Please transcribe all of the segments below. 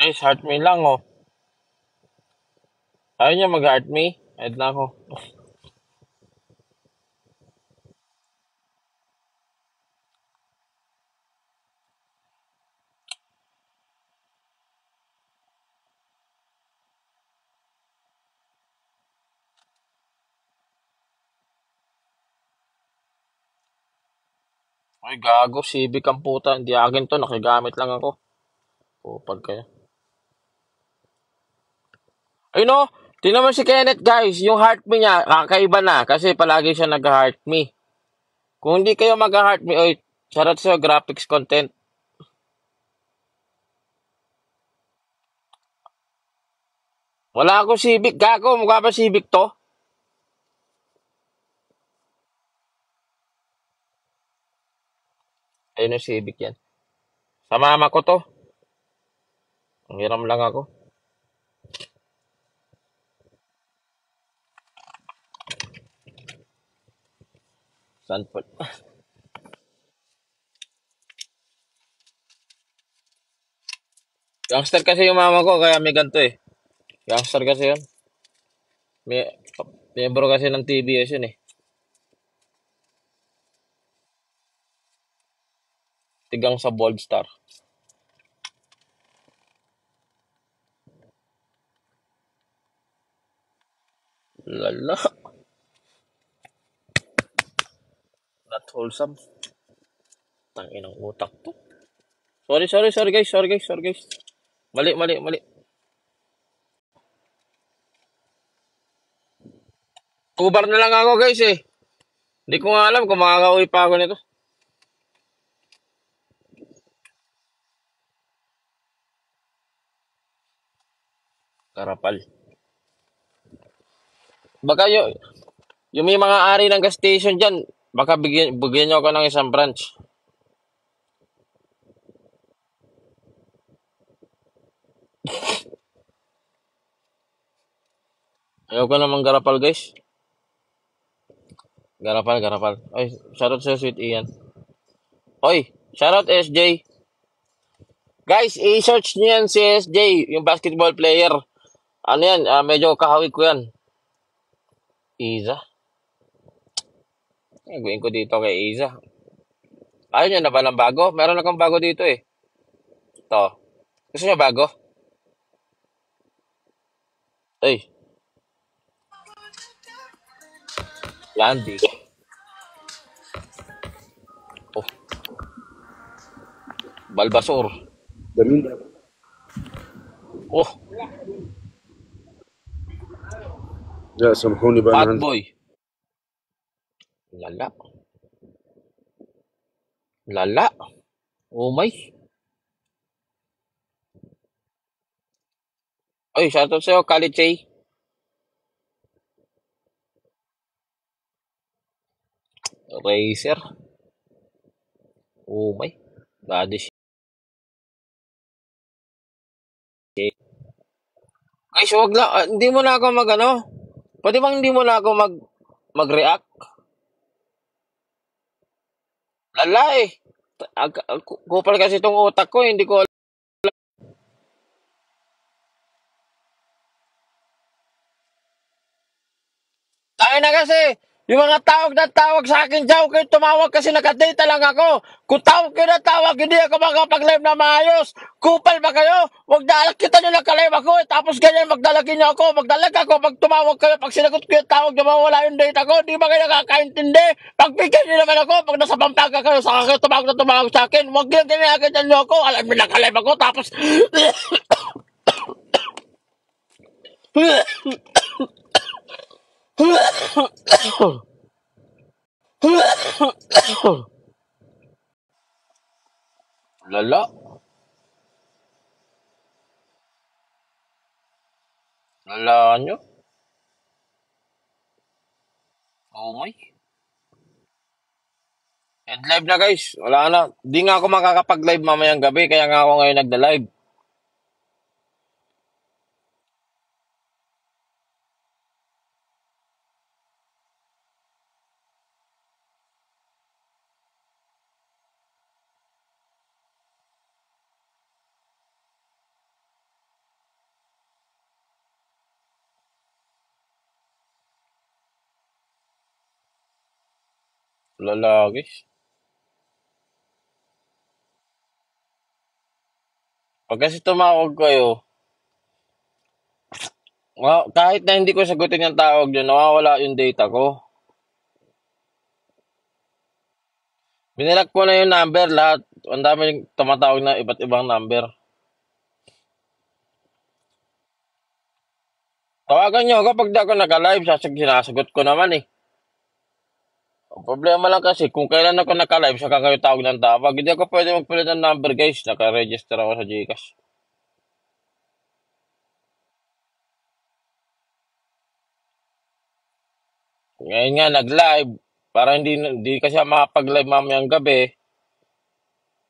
Guys, heart me lang, oh. Ayaw niya mag-heart me. Head na ako. Ay, gago. Civic ang puta. Hindi akin to. Nakigamit lang ako. Pupag kayo. Ay, no. Tingnan mo si Kenneth, guys. Yung heart me niya, kakaiba na. Kasi palagi siya nag-heart me. Kung hindi kayo mag-heart me, oy, charot sa graphics content. Wala ako Civic. Gago. Mukha ba Civic to? Ayun yung Civic yan. Sa mama ko to. Ang hiram lang ako. Saan po? Youngster kasi yung mama ko, kaya may ganito eh. Youngster kasi yun. May, Miyembro kasi ng TBS yun eh. Tigang sa Bold Star. Lala. Not wholesome. Tangin ng utak to. Sorry guys, sorry guys. Mali. Kubar na lang ako guys eh. Hindi ko nga alam kung makakauwi pa ako nito. Karapal. Baka yung may mga ari ng gas station dyan, baka bigyan nyo ako ng isang branch. Ayoko namang garapal guys. Garapal. Ay, shoutout sa Sweet Ian. Oy, shoutout SJ. Guys, i-search nyo yan si SJ, yung basketball player. Ano yan, medyo kahawig ko yan. Iza. Gawin ko dito kay Iza. Ayaw niya na ba ng bago? Meron akong bago dito eh. Ito. Gusto niya bago? Ay, Landy. Oh, Balbasor. جميل. Oh, لا سامحوني بقى انا عندي Fatboy. Lala. Lala. Oh my. Oy, shoutout sa'yo, Kalichay. Racer. Oh my. Daddy shit. Guys, wag lang. Hindi mo na ako mag-ano. Pwede bang hindi mo na ako mag-react? Lala eh. Kupal kasi itong utak ko, hindi ko alam. Tayo na kasi, yung mga tawag na tawag sa akin dyan, kayo tumawag kasi nakadata lang ako. Kung tawag kayo na tawag, hindi ako makapag-live na maayos. Kupal ba kayo? Huwag dalag kita nyo nakalive ako eh. Tapos ganyan, magdalagin nyo ako. Magdalag ako, pag tumawag kayo, pag sinagot ko yung tawag, mawala yung data ko. Di ba kayo nakakaintindi? Pagbigyan nyo naman ako, pag nasa Pampanga kayo, saka kayo tumawag sa akin. Huwag yung ginagagan nyo ako. Alam mo, nakalive ako, tapos... Lala. Lala nyo. Oh my. End live na guys. Wala na. Di nga ako makakapag-live mamayang gabi. Kaya nga ako ngayon nagda-live. Lalaki. Pag kasi tumawag kayo, kahit na hindi ko sagutin yung tawag nyo, nawawala yung data ko. Binilak ko na yung number lahat. Ang dami tumatawag na iba't ibang number. Tawagan nyo ako pag di ako naka-live, sinasagot ko naman eh. Ang problema lang kasi, kung kailan ako naka-live, saka kayo tawag ng tawag. Hindi ako pwede magpalit ng number, guys. Naka-register ako sa Gcash. Ngayon nga, nag-live. Para hindi kasi makapag-live mamayang gabi.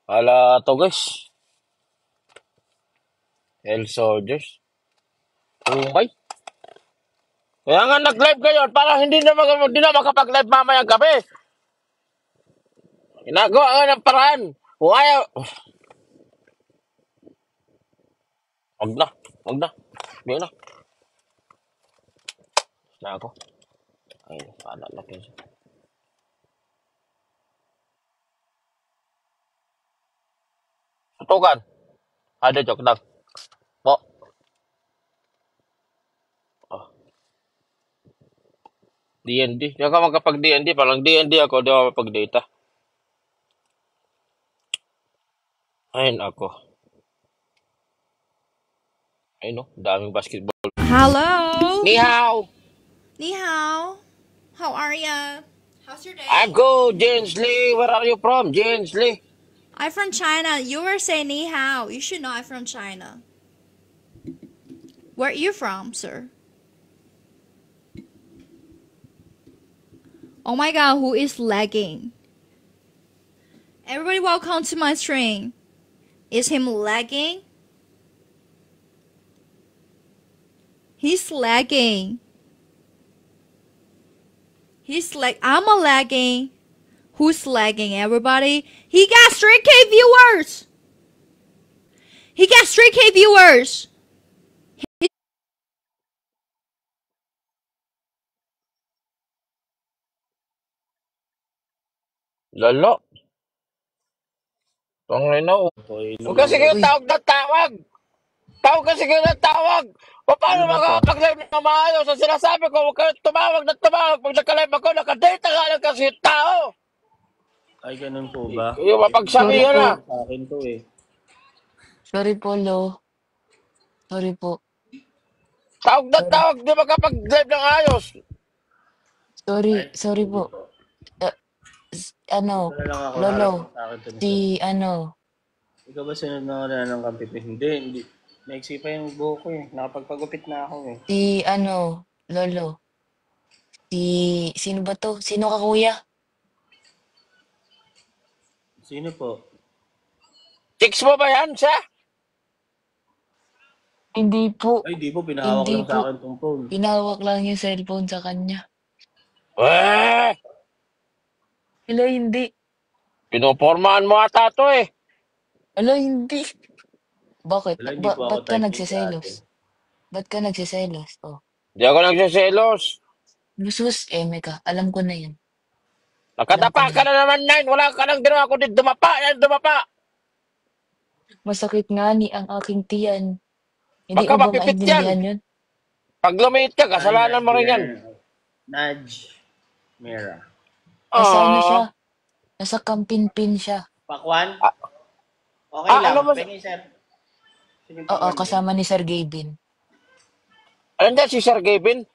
Hala to, guys. Hell Soldiers. Umay. Kaya nga nag-live kayo para hindi na makapag-live mamayang gabi. Ginagawa nga ng paraan. Kung ayaw. Huwag na. Hindi na. Na ako. Ay, paano na kayo. Tutukan. Ada joke lang. Po. Oh. D&D. Hindi ako magkapag-D&D. Parang D&D ako. Di ako magpag-data. Ayun ako. Ayun no. Daming basketball. Hello. Ni hao. Ni hao. How are ya? How's your day? I'm good, Jensley. Where are you from, Jensley? I'm from China. You were saying ni hao. You should know I'm from China. Where are you from, sir? Oh my god, who is lagging? Everybody welcome to my stream. Is him lagging? He's lagging. I'm a lagging. Who's lagging, everybody? He got 3K viewers. He got 3K viewers. Lalo. Tangin na. Huwag kasi kayo tawag na tawag. Tawag kasi kayo na tawag. Paano makakapag-live na maayos? Ang sinasabi ko, huwag kayo tumawag na tumawag. Pag naka-live ako, nakadata nga lang kasi yung tao. Ay, ganun po ba? Yung mapagsabihan na. Sa akin to eh. Sorry po, Lo. Sorry po. Tawag na tawag, di makapag-live ng ayos. Sorry po. Ito na lang ako, Lolo, harap sa akin to ni si sir. Ikaw ba sunod na wala ng kampit? Hindi. Naiksi pa yung buhok ko eh. Nakapagpagupit na ako eh. Lolo, sino ba to? Sino ka, kuya? Sino po? Chicks mo ba yan, siya? Hindi po. Ay, di po. Pinahawak Hindi lang sa po. akin tong phone. Pinawak lang yung cellphone sa kanya. Eh, Hello, hindi. pinopormahan mo ata to eh. Hello, hindi. Bakit? Wala, hindi po ako Ba't ka type ni nagsiselos? ate. Ba't ka nagsiselos? Oh. Di ako nagsiselos. Busus, ka. Alam ko na yan. Nakadapa ka na naman, Nine. Wala ka nang ginawa kundi dumapa. Yan, dumapa. Masakit nga ni ang aking tiyan. Hindi Baka mo ba mapipit maintindihan yan. yun? Pag lumiit ka, kasalanan mo rin yan. Nudge. Mira. Nasa ano Ah. siya? Nasa kampin-pin siya. Pakwan? Ah. Okay lang. Ano mo? Pengi, sir. Sino yung Oo, pakwan? kasama ni Sir Gavin. Andiyan si Sir Gavin.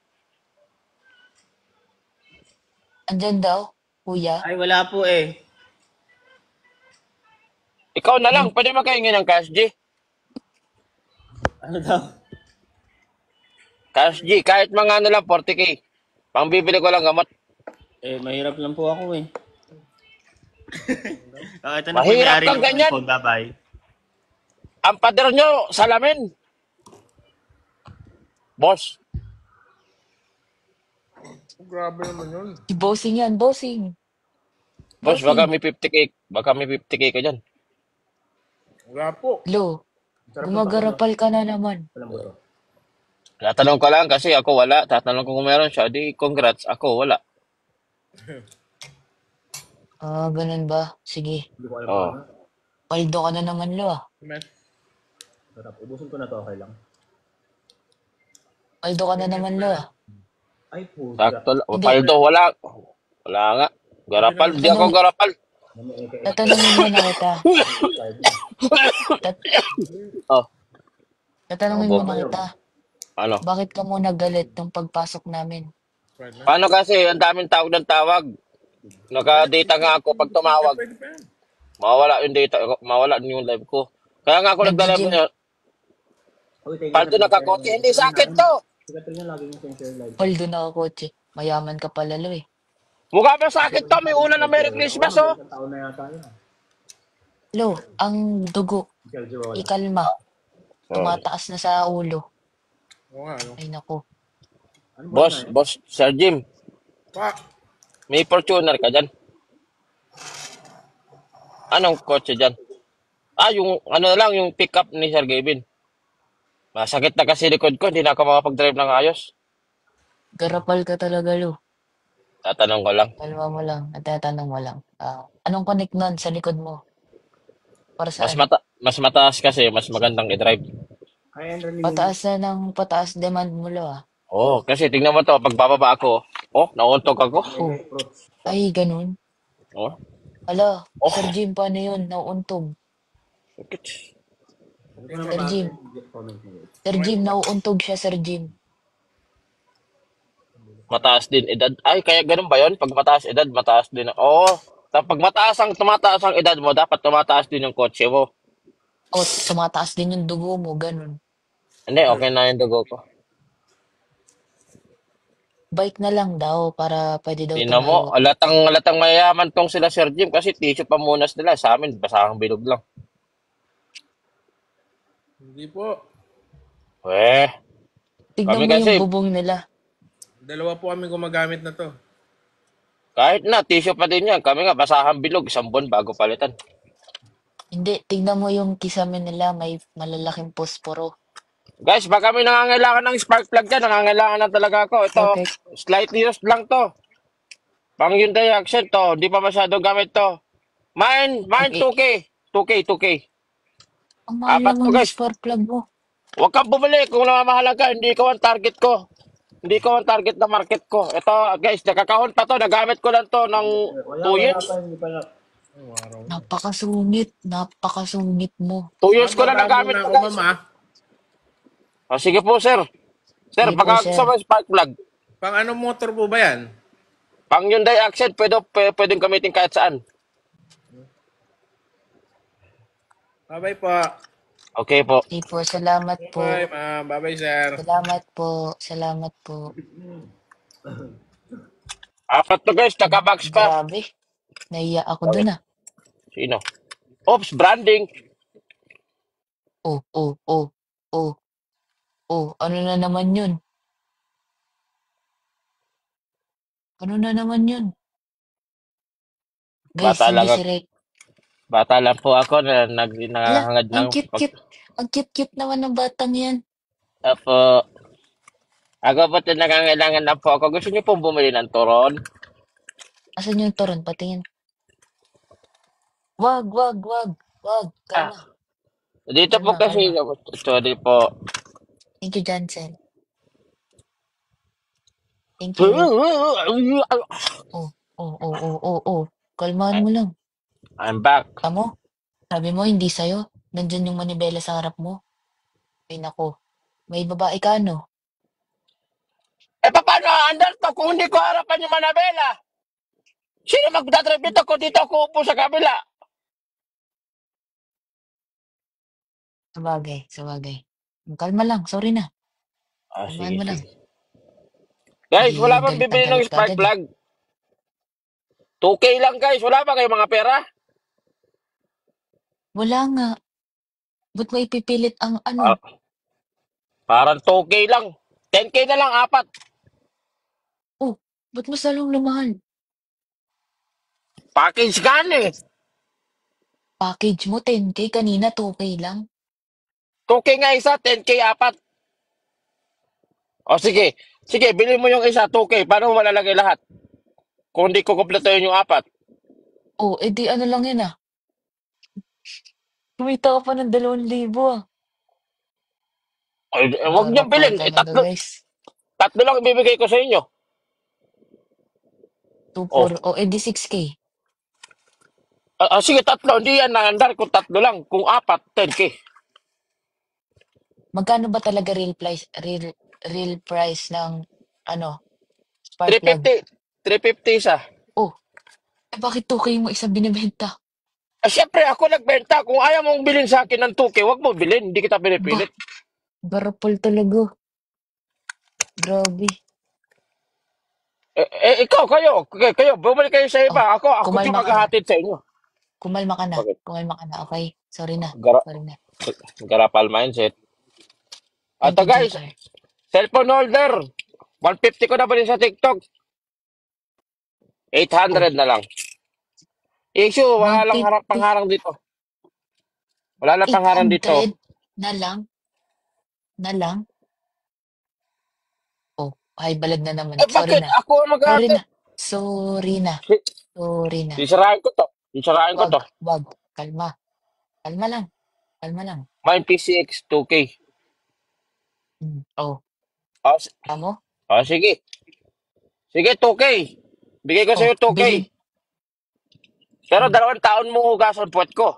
Andyan daw, kuya. Ay, wala po eh. Ikaw na lang. Pwede makahingi ng cash, G. Ano daw? Cash, G. Kahit mga ano lang, 40K. Pangbibili ko lang gamot. Eh, mahirap lang po ako eh. Ito na po Mahirap may-ari kang ng ganyan. phone. Bye-bye. Ang pader nyo, salamin. Boss. Grabe naman yun. Si Bossing yan, Bossing. Boss, baka may 50K. Baka may 50K ka dyan. Wala po. Lo, Sarap ng gumagarapal ka na naman. Walang buto. Tatanong ko lang kasi ako wala. Tatanong ko kung meron siya. Di congrats. Ako wala. Ah, ganun ba? Sige. Hindi ko alam kung Oh. ano. Paldo ka na naman, lo ah. Men. Sarap. Ubusin ko na to, okay lang. Paldo ka na naman, lo ah. Ay, puta. Sakto lang. Hindi, Paldo, wala. Wala nga. Garapal. Di ako tatanong, garapal. tatanungin muna kita. Tat, Oh. tatanungin Opo. muna kita. Ano? Bakit ka muna galit nung pagpasok namin? Pwede na. Paano kasi? Ang daming tawag ng tawag. Naka-data nga ako pag tumawag. Pwede pa yan. Mawala yung data. Mawala yung live ko. Kaya nga ako nagdalive Nag-gym. ngayon. Paldo nakakotse. Hindi sa akin to. Sikat rin yan, lagi yung sensor live. Paldo na kotse. Mayaman ka pala, lo eh. Mukha ba sa akin to? May una na Merry Christmas, oh. Isang taon na yata yun. Lo, ang dugo, Sergio, wala. ikalma. Tumataas na sa ulo. Oo nga, ano. Ay, naku. Ano ba na eh? Boss, Sir Jim. Pa! May Fortuner ka dyan? Anong kotse dyan? Ah, yung ano lang, yung pickup ni Sir Gavin. Masakit na kasi likod ko, hindi na ako makapag-drive ng ayos. Garapal ka talaga, lo. Tatanong ko lang. Kalma mo lang. At tatanong mo lang. Anong connect nun sa likod mo? Para saan? Mas mataas kasi, mas magandang i-drive. Kaya yung Pataas na ng pataas demand mo, lo ah. Oo, kasi tingnan mo to, pag bababa ako, oh, nauntog ako. Oh, ay, ganun. Oh, Ala, Oh. Sir Jim, paano yun? Nauuntog. sakit. Sir Jim. Sir Jim, nauuntog siya, Sir Jim. Mataas din edad. Ay, kaya ganun ba yun? Pag mataas edad, mataas din. Oo, pag tumataas ang edad mo, dapat tumataas din yung kotse mo. O, tumataas din yung dugo mo, ganun. Hindi, okay na yung dugo ko. Bike na lang daw para pwede daw Tingnan mo, tumayo. alatang mayaman tong sila Sir Jim kasi tissue pamunas nila. Sa amin, basahang bilog lang. Hindi po. Eh, Tignan kami mo kasi, yung bubong nila. Dalawa po kami gumagamit na to. kahit na, tissue pa din yan. Kami nga, basahang bilog, isang buwan bago palitan. Hindi, tignan mo yung kisame nila, may malalaking posporo. Guys, baka may nangangailangan ng spark plug dyan. Nangangailangan na talaga ako. Ito, Okay. slightly used lang to. Pang Hyundai Accent to. Di pa masyado gamit to. Mine Okay. 2K. 2K. Ang mahal Apat to, naman yung guys. spark plug mo. Huwag kang bumili kung namamahalan ka. Hindi ko ang target ko. Hindi ko ang target na market ko. Ito, guys, nakakahon pa to. Nagamit ko lang to ng 2 years. Hindi pa na. Ay, araw. Napakasungit mo. 2 years ko na Ma'am, baba nagamit muna to, ako, guys. ma'am, ah. O, sige po, sir. Sir, Sige po, baka sir. gusto mo yung spark plug. Pang anong motor po ba yan? Pang Hyundai Accent, pwedeng gamitin kahit saan. Bye-bye po. Okay po. Sige po, salamat po. Bye, ma'am. Bye-bye, sir. Salamat po. Salamat po. Apat to, guys. Naka-box pa. Grabe. Naiya ako dun ah. Sino? Oops, branding. Oh, oh, oh, oh, oh. Ano na naman yun? Ano na naman yun? Guys, Bata hindi lang, si Rek. bata lang po ako na Ala, nangangad ang ng cute-cute. Ang cute-cute naman ng batang yan. Apo. Ako po ito nangangailangan na po ako. Gusto niyo pong bumili ng turon? Asan yung turon? Patingin. Wag, wag, wag. Wag. Ah, Kalma. dito po Kalma, kasi, kalma. sorry po. Thank you, Jansen. Thank you. Oh, oh, oh, oh, oh, oh. Kalmahan mo lang. I'm back. Tamo? Sabi mo, hindi sa'yo. Nandyan yung manibela sa harap mo. Ay, nako. May babae ka, no? Eh, paano andar to kung hindi ko harapan yung Manabela? Sino magdadrive dito kung dito ako upo sa kabila? Sabagay, sabagay. Kalma lang. Sorry na. Ah, Kalmahan sige, mo lang. sige. Guys, Hindi wala bang galit na bibili ng galit spark agad eh. plug? 2K lang, guys. Wala ba kayong mga pera? Wala nga. Ba't mo ipipilit ang Ah, ano? parang 2K lang. 10K na lang, apat. Oh, ba't mas lalong lumahal? Package gan eh. Package mo 10K, kanina 2K lang. 2K nga isa, 10K apat. O sige, sige, bilhin mo yung isa, 2K. Paano mo malalagay lahat? Kung hindi ko kumpletuhin yung apat. Oh, edi ano lang yun ah. Kumita ka pa ng 2,000 ah. Ay, wag niyong Garapol bilhin. Eh, talaga guys. tatlo lang ibibigay ko sa inyo. 2, Oh, 4, oh edi 6K. sige, tatlo. Hindi yan naandar kung tatlo lang. Kung apat, 10K. Magkano ba talaga real price ng ano, spark plug? 350. 350 isa. Oh, eh bakit 2K mo isa binibenta? Siyempre, ako nagbenta. Kung ayaw mong bilhin sa akin ng 2K, wag mo bilhin. Hindi kita Bah, pinipilit. garapol talaga. Grabe. Kayo, bumalik kayo sa Oh, iba. Ako yung kumalma ka na. maghahatid sa inyo. Kumalma ka na. Bakit? Kumalma ka na. Okay. Sorry na. Gara, Sorry na. garapal mindset. Thank Ito you, guys, JR. cellphone holder. 150 ko na ba rin sa TikTok? Oh, 800 na lang. Issue, wala lang 150. pangharang dito. Wala lang pangharang dito. 800 na lang. Na lang. Oh, ay balag na naman. Sorry Bakit? na. Ako ang Sorry maghahatid. na. Sorry na. Sorry na. Sisirain ko to. Sisirain ko Wag, to. wag. Kalma. Kalma lang. Kalma lang. Mine PCX 2K. Oh, Oh, amo? sige. Sige, 2K. Bigay ko Oh, sa'yo 2K. bilhin. Pero Hmm. 2 taon mo hugasan puwet ko.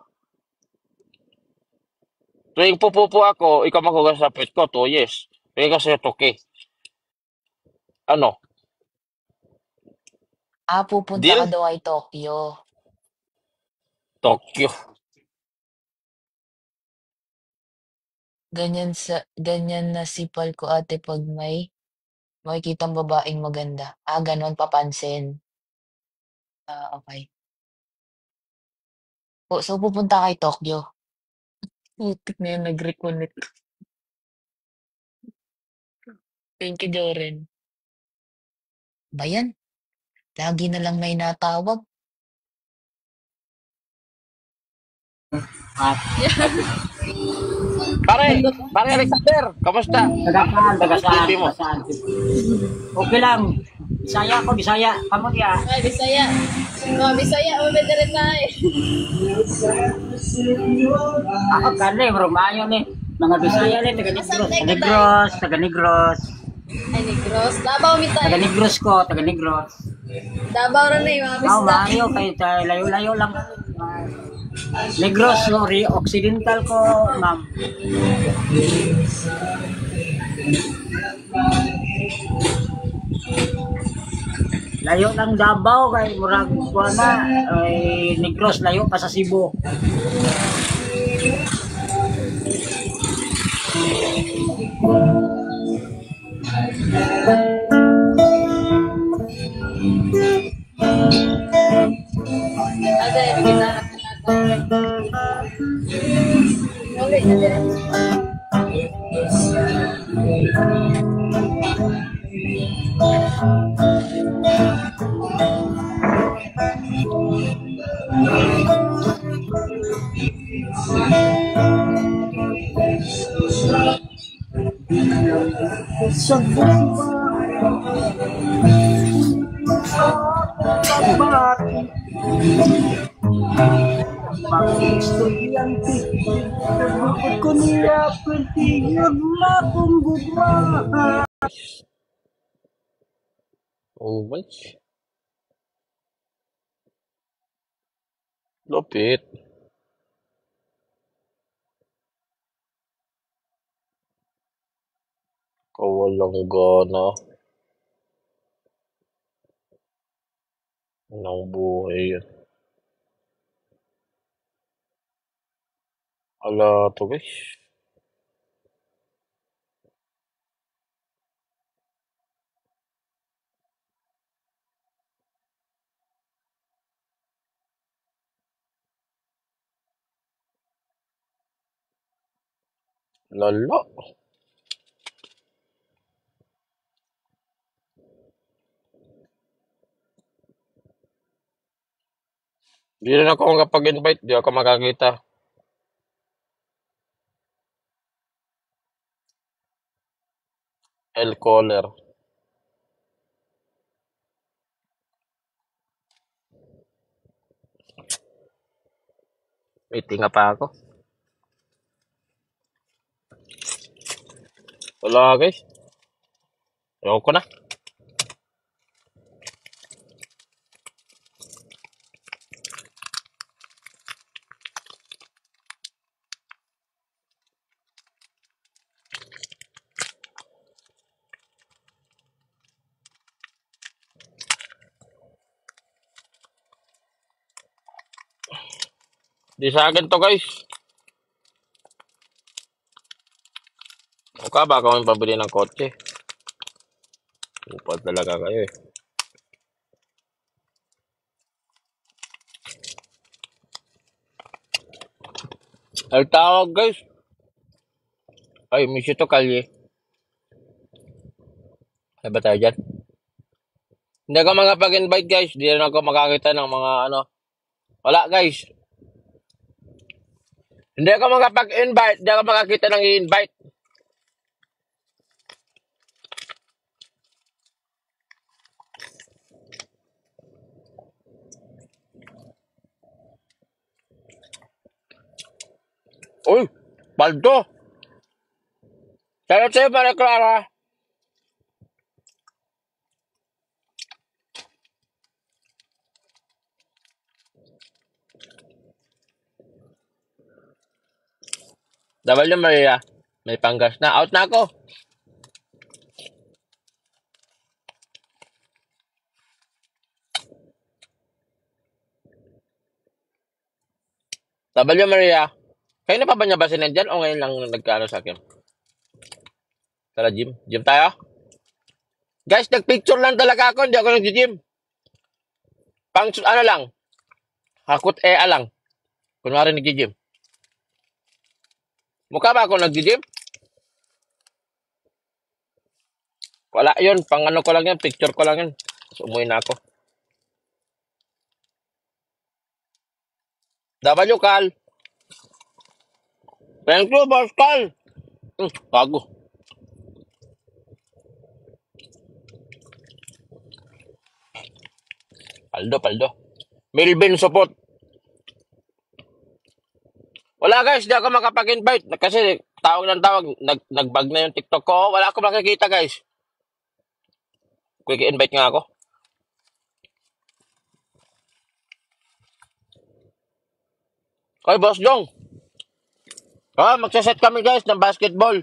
Tuwing pupupo ako, ikaw maghugas sa puwet ko, 2 years. Bigay ko sa'yo 2K. Ano? Pupunta ka Deal? daw ay Tokyo. Tokyo. Ganyan na sipal ko ate pag may makikitang babaeng maganda. Ganon papansin. Okay. So pupunta kay Tokyo. Putik na yun, nag-reconnect. Thank you, Joren. Ba yan? Lagi na lang may natawag. Pare Alexander, kamusta? Tagasaan, tagasaan, FB mo. tagasaan. Okay lang. Bisaya ako, Bisaya. Kamu dia. Ay, Bisaya. Oh, Bisaya. Oh, may dere tayo. Ako kani, bro. Maayo ni. Mga Bisaya ni, taga Negros. Asan tayo Taga Negros, taga Negros. Ay, Negros. Davao mi tayo. Taga Negros ko, taga Negros. Davao rin na yung mga Oh, bisda. maayo kay layo-layo lang. Negros, sorry, Occidental ko, ma'am. Layo ng Davao kay murag kuana ay Negros layo pa sa Cebu. Ada yung kita. Ulit na dire. Estudyante, nagbukod ko niya, pwede na kung gugma. Oh, much. Lupit. Kawalang gana ng buhay yan. Ala to guys. Lala. Di rin ako makapag-invite. Di ako makakita. El caller. Itinga pa ako. Wala guys. Ewan ko na. Di sa akin to guys. O ka ba kung pabili ng kotse? Upad talaga kayo eh. Ay tawag guys. Ay, miss ito kalye. Ay ba tayo dyan? Hindi ako makapag-invite guys. Hindi rin ako makakita ng mga ano. Wala guys. Hindi ako makapag-invite. Hindi ako makakita ng i-invite. Uy, Baldo. Shoutout sa'yo, Maria Clara. W Maria. May panggas na. Out na ako. W Maria. Kayo na pa ba niya ba sinandyan o ngayon lang nagkaano sa akin? Tara, gym. Gym tayo? Guys, nagpicture lang talaga ako. Hindi ako nag-gym. Pang, ano lang. Hakot lang. Kunwari nag-gym. Mukha ba ako nag-gym? Wala yun. Pang ano ko lang yan. Picture ko lang yan. So, umuwi na ako. W, Cal. Thank you, Boss Cal. Bago. Paldo. Melvin support. Wala guys, di ako makapag-invite. Kasi tawag ng tawag. Nag-bug na yung TikTok ko. Wala ako makikita guys. Quick invite nga ako. Oy, Boss Jong. Magsaset kami guys ng basketball.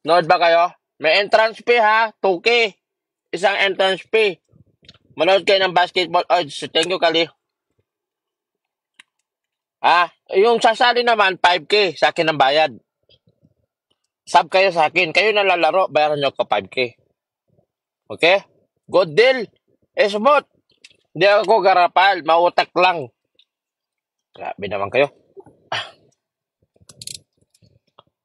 Nood ba kayo? May entrance fee ha. 2K. Isang entrance fee. Manood kayo ng basketball. Odds. Thank you, Kali. Yung sasali naman, 5K. Sa akin ang bayad. Sub kayo sa akin. Kayo na lalaro. Bayaran nyo ko 5K. Okay? Good deal. Smooth. Hindi ako garapal. Mautak lang. Grabe naman kayo.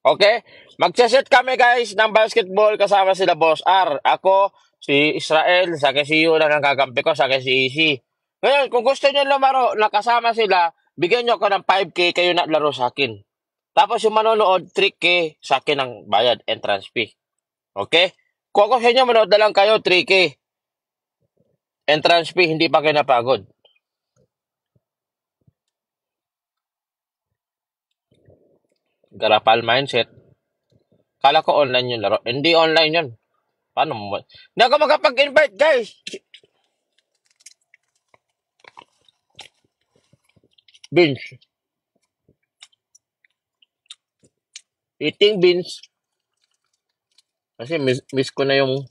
Okay? Magsaset kami guys ng basketball kasama sila Boss R. Ako, si Israel, sa si Yu lang ang kakampi ko, sa si Easy. Ngayon, kung gusto nyo lumaro, nakasama sila, bigyan nyo ako ng 5K, kayo na laro sa akin. Tapos yung manonood, 3K, sa akin ang bayad, entrance fee. Okay? Kung ako sa inyo, manood na lang kayo, 3K. Entrance fee, hindi pa kayo napagod. Garapal mindset. Kala ko online yung laro. Hindi online yun. Paano mo? Hindi ako makapag-invite, guys. Beans. Eating beans. Kasi miss ko na yung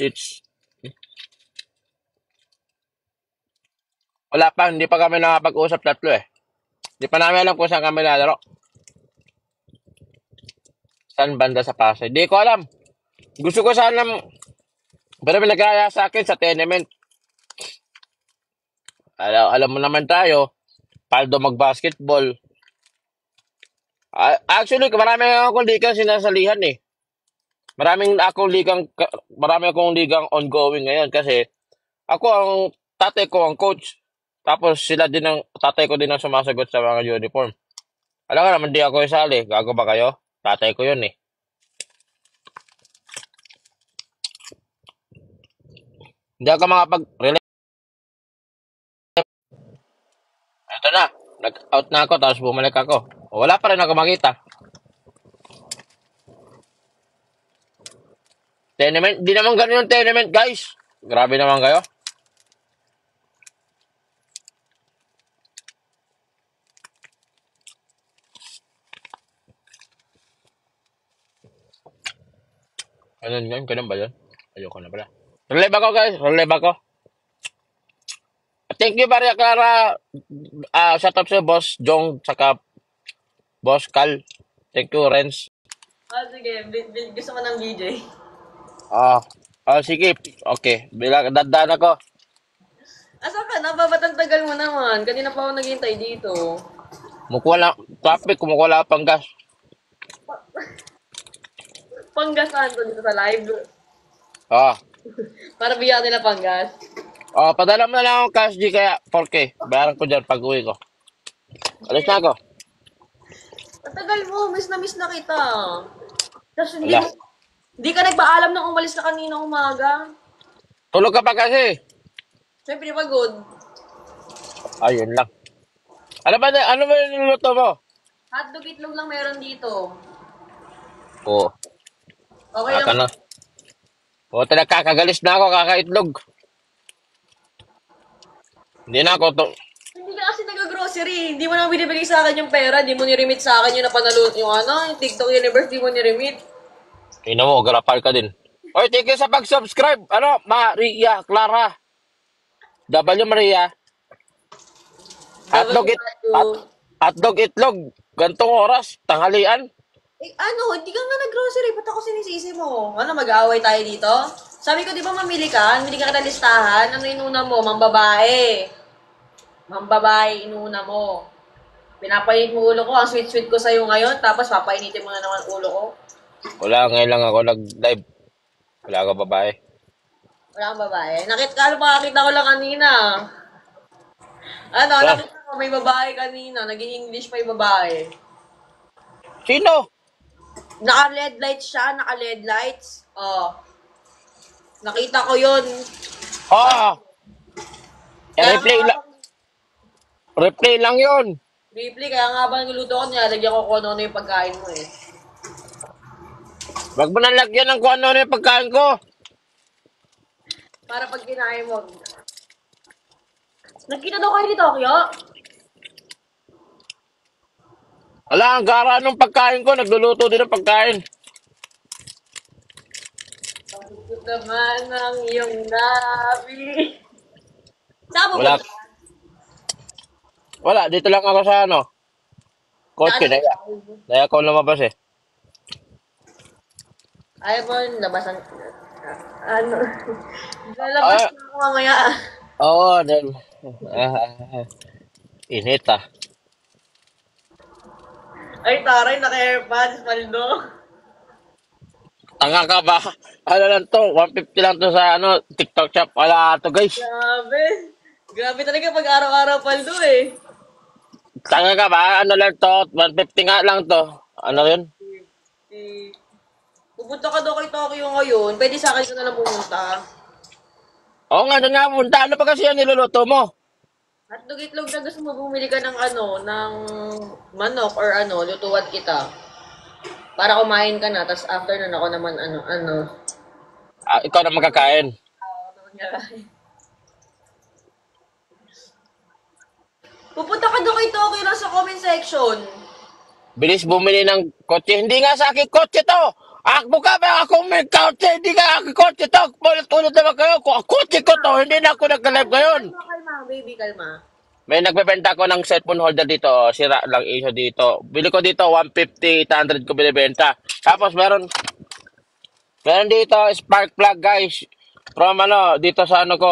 seats. Wala pa. Hindi pa kami nakapag-usap tatlo eh. Hindi pa namin alam kung saan kami lalaro. Saan banda sa Pasay? Hindi ko alam. Gusto ko sana, pero may nag-aaya sa akin sa tenement. Alam mo naman tayo, paldo mag-basketball. Actually, marami akong ligang sinasalihan eh. Marami akong ligang ongoing ngayon kasi ako ang tatay ko ang coach. Tapos tatay ko din ang sumasagot sa mga uniform. Alam nga naman, di ako isali. Gago ba kayo? Tatay ko yun eh. Hindi ako makapag-relate. out na ako, tapos bumalik ako. Wala pa rin ako makita. Tenement, di naman ganun yung tenement, guys. Grabe naman kayo. Ano yun? Ganun ba yun? Ayoko na pala. Relive ako, guys. Relive ako. Thank you, Maria Clara. Shout out sa Boss Jong, saka Boss Cal. Thank you, Renz. Sige. Gusto mo ng BJ? Sige. Okay. Dadaan ako. Asa ka na? Ba't ang tagal mo naman? Kanina pa ako naghihintay dito. Kumukuha lang, traffic, kumukuha lang pang gas. Panggasan to dito sa live. Ah. Para bigyan nila panggas. Padala mo na lang ako cash G kaya 4K. Bayaran ko dyan pag uwi ko. Alis na ako. Ang tagal mo. Miss na kita. Tapos Wala. hindi ka nagpaalam nang umalis na kanina umaga. Tulog ka pa kasi. Siyempre pagod. Ayun lang. Ano ba yung niluluto mo? Hotdog itlog lang meron dito. Oo. Okay Aka lang. na. Talaga kakagalis na ako kakaitlog. Hindi na ako to. Hindi ka kasi nag-grocery. Hindi mo naman binibigay sa akin yung pera. Hindi mo ni-remit sa akin yung napanalo, yung TikTok Universe. Hindi mo ni-remit. Tingnan mo, garapal ka din. Oy, thank you sa pag-subscribe. Maria Clara. W Maria. Hotdog itlog. Gantong oras. Tanghalian. Hindi ka nga nag-grocery. Ba't ako sinisisi mo? Mag-aaway tayo dito? Sabi ko, di ba mamili ka? Mamili ka na listahan. Ano inuna mo? Mambabae. Mambabae, inuna mo. Pinapainit mo ulo ko. Ang sweet-sweet ko sa'yo ngayon. Tapos papainitin mo na naman ulo ko. Wala, ngayon lang ako nag-live. Wala ako babae. Wala kang babae. Nakita ko lang kanina. Nakita ko may babae kanina. Naging English pa yung babae. Sino? Naka-LED lights siya. Naka-LED lights. Nakita ko yun. Replay lang yun. Briefly, kaya nga ba nagluto ko, nilalagyan ko kung ano yung pagkain mo eh. Wag mo na lagyan ng kung ano yung pagkain ko. Para pag kinain mo. Nagkita daw kayo ni Tokyo? Wala, ang gara nung pagkain ko. Nagluluto din ng pagkain. Pagkut naman ang iyong labi. Saan mo Wala. punta? Wala, dito lang ako sa kotse. Naya ko lumabas eh. Ayaw mo, labasan. Lalabas na ako mamaya. Oo, init ah. Ay, taray, naka-airpods, Maldo. Tanga ka ba? Ano lang to? 150 lang to sa TikTok shop. Wala to guys. Grabe. Grabe talaga pag araw-araw, Paldo eh. Tanga ka ba? Ano lang to? 150 nga lang to. Ano yun? Pupunta ka daw kay Tokyo ngayon. Pwede sa akin ka na lang pumunta. Oo nga, doon nga punta. Ano pa kasi yan niluluto mo? Hotdog itlog na gusto mo, bumili ka ng ng manok or lutuan kita. Para kumain ka na, tapos after nun ako naman Ikaw na magkakain. Pupunta ka daw kay Tokyo lang sa comment section. Bilis bumili ng kotse. Hindi nga sa akin kotse to. Akbo ka ba? Ako may kotse. Hindi nga aking kotse to. Ulit-ulit naman kayo. Kung kotse ko to, hindi na ako nag-live ngayon. Kalma, baby, kalma. May nagbebenta ko ng cellphone holder dito. Sira lang issue dito. Bili ko dito 150, 800 ko binibenta. Tapos meron dito spark plug guys. From dito sa ko,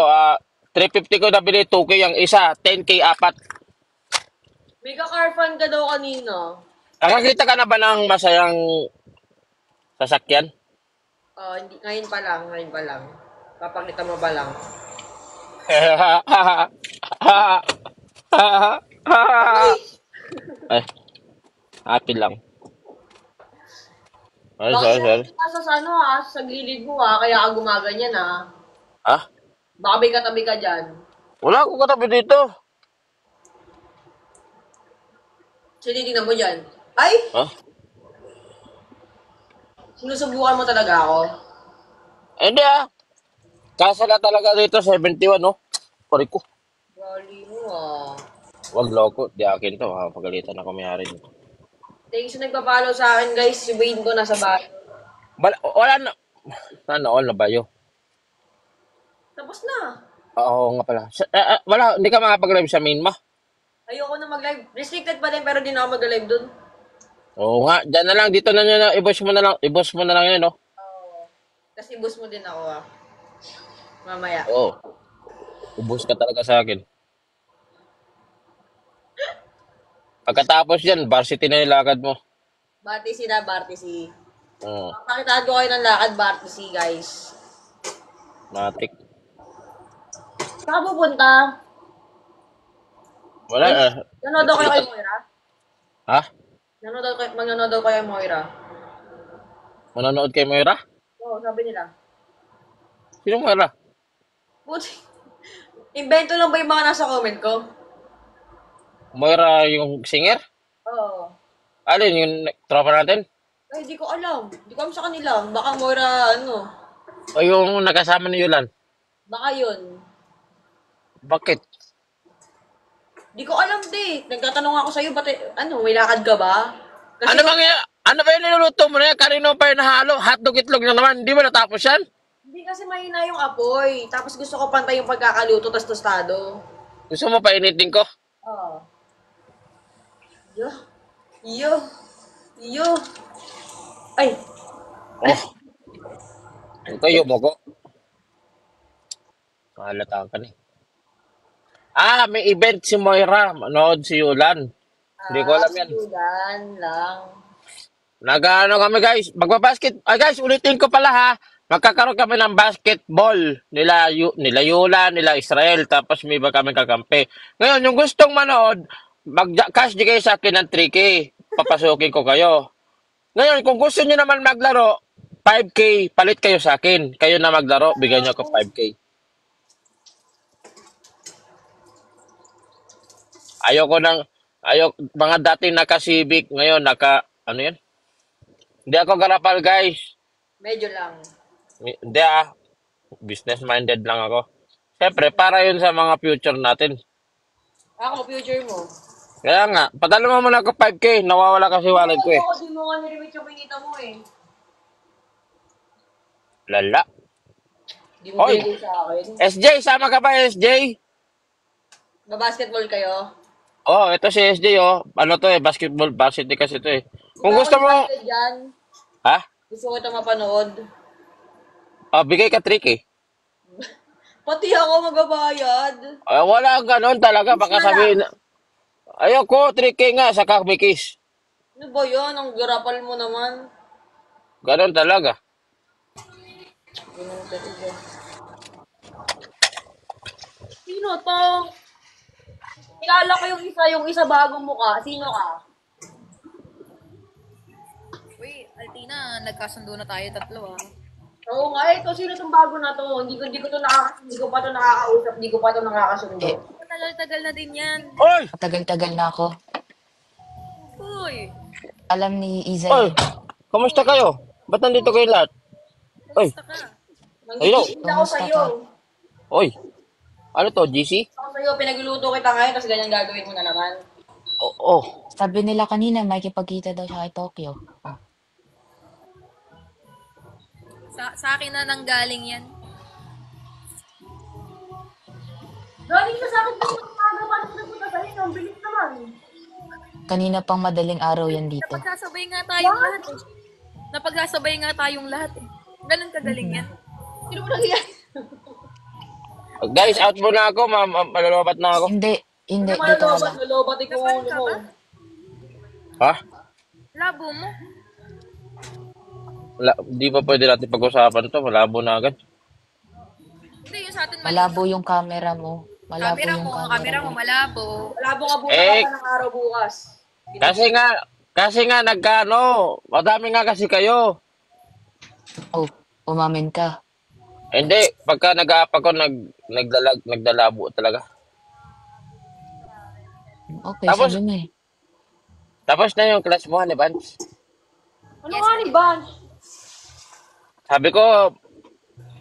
350 ko nabili 2K ang isa, 10K apat. Mega car fan ka daw kanina. Nakakita ka na ba ng masayang sasakyan? Hindi, ngayon pa lang. Papakita mo ba lang? Ay, happy lang. Sorry, Baka sorry, sorry. nasa sa gilid mo kaya ka gumaganyan Ah? Baka may katabi ka dyan. Wala akong katabi dito. Tinitingnan mo dyan. Ay! Ha? Sinusubukan mo talaga ako. Hindi ah. Kasa na talaga dito, 71, no? Pari ko. Gali mo ah. Wag loko, di akin to. Ha? Pagalitan ako may-ari nito. Thanks sa nagpa-follow sa akin guys. Si Wayne ko nasa bahay. Wala na. Sana all na ba yun? Tapos na. Oo nga pala. Wala, hindi ka makapag-live sa main ma. Ayoko na mag-live. Restricted pa din pero di na ako mag-live dun. Oo nga, dyan na lang. Dito na nyo, i-boss mo na lang. I-boss mo na lang yun, no? Kasi boss mo din ako ah. Mamaya. Oo. Ubus ka talaga sa akin. Pagkatapos yan, varsity na yung lakad mo. Bartisi na, Bartisi. Oo. Pakitaan ko kayo ng lakad, Bartisi guys. Matik. Saan ka pupunta? Wala Nanonood daw kayo kay Moira? Ha? Magnanood daw kayo kay Moira? Manonood kay Moira? Oo, sabi nila. Sino Moira? Puti. Invento lang ba yung mga nasa comment ko? Moira yung singer? Oo. Alin, yung tropa natin? Ay, di ko alam. Di ko alam sa kanila. Baka Moira, ano. O yung nakasama ni Yulan? Baka yun. Bakit? Di ko alam, di. Nagtatanong ako sa'yo, ba't, may lakad ka ba? Kasi, Ano ba yung niluluto mo na yan? Kanino pa yung nahalo? Hotdog itlog na naman. Hindi mo natapos yan? hindi kasi mahina yung apoy. Tapos gusto ko pantay yung pagkakaluto, tas tostado. Gusto mo painitin ko? Oo. Yo. Yo. Yo. Ay. Oh. Ito yung mo ko. Mahalata ka ni. May event si Moira. Manood si Yulan. Hindi ko alam yan. Sudan lang. Nag-ano kami guys. Magbabasket. Guys, ulitin ko pala ha. Magkakaroon kami ng basketball. Nila Yulan, nila Israel. Tapos may iba kami kakampi. Ngayon, yung gustong manood, mag-cash di kayo sa akin ng 3K. Papasukin ko kayo. Ngayon, kung gusto niyo naman maglaro, 5K, palit kayo sa akin. Kayo na maglaro, bigyan niyo ako 5K. Mga dating naka-civic, ngayon ano yan? Hindi ako garapal, guys. Medyo lang. Hindi business-minded lang ako. Siyempre, para yun sa mga future natin. Ako, future mo. Kaya nga, padala mo muna ako 5K, nawawala kasi wallet ko eh. Ako, di mo nga nirimit yung kinita mo eh. Lala. Di mo Oy. binigay sa akin. SJ, sama ka ba SJ? Basketball kayo? Oh, ito si SJ oh. Ano to basketball varsity kasi to eh. Kung gusto mo, Bakit dyan? ha? Gusto ko ito mapanood. Bigay ka 3K. Pati ako magbabayad. Wala ganon talaga, baka sabihin. Ayoko, 3K nga, saka may kiss. Ano ba yun? Ang garapal mo naman. Ganon talaga. Ganun talaga. Sino to? Kilala ko yung isa bagong mukha. Sino ka? Uy, Altina, nagkasundo na tayo tatlo ah. Oo nga, ito sino tong bago na to? Hindi ko pa to nakakausap, hindi ko pa to nakakasundo. Tagal-tagal na din yan. Oy! Matagal-tagal na ako. Uy, Alam ni Iza Oy! yan. Kamusta kayo? Ba't nandito kayo lahat? Oy! basta ka. Manggigil ako Kumusta sa'yo. ka? Oy! Ano to, GC? Ako sa'yo, pinagluluto kita ngayon, tapos ganyan gagawin mo na naman. Oh. Sabi nila kanina, makikipagkita daw siya kay Tokyo. Oh. Sa akin na nanggaling yan. Galing ka sa akin kung magagawa ko nagpunta sa'yo, ang bilis naman. Kanina pang madaling araw yan dito. Napagsasabay nga tayong lahat eh. Napagsasabay nga tayong lahat eh. Ganun kagaling yan. Sino mo nangyayari? Guys, out muna ako, malulubat na ako. Hindi, dito na lang. Nalobat ikaw Nagpaano ka mo. ba? Ha? Labo mo. Di ba pwede natin pag-usapan to? Malabo na agad. Hindi, yung sa atin Malabo yung camera mo. Malabo Camera yung mo, camera camera mo, mo. malabo. Malabo ka bukas Eh. ng araw bukas. Kasi nga madami nga kasi kayo. Oh, umamin ka. Hindi, pagka nag-aap ako, naglalabo talaga. Okay, Tapos- sabi mo eh. Tapos na yung class mo, Honey Bunch. Ano Yes, nga ni Ban? Sabi ko,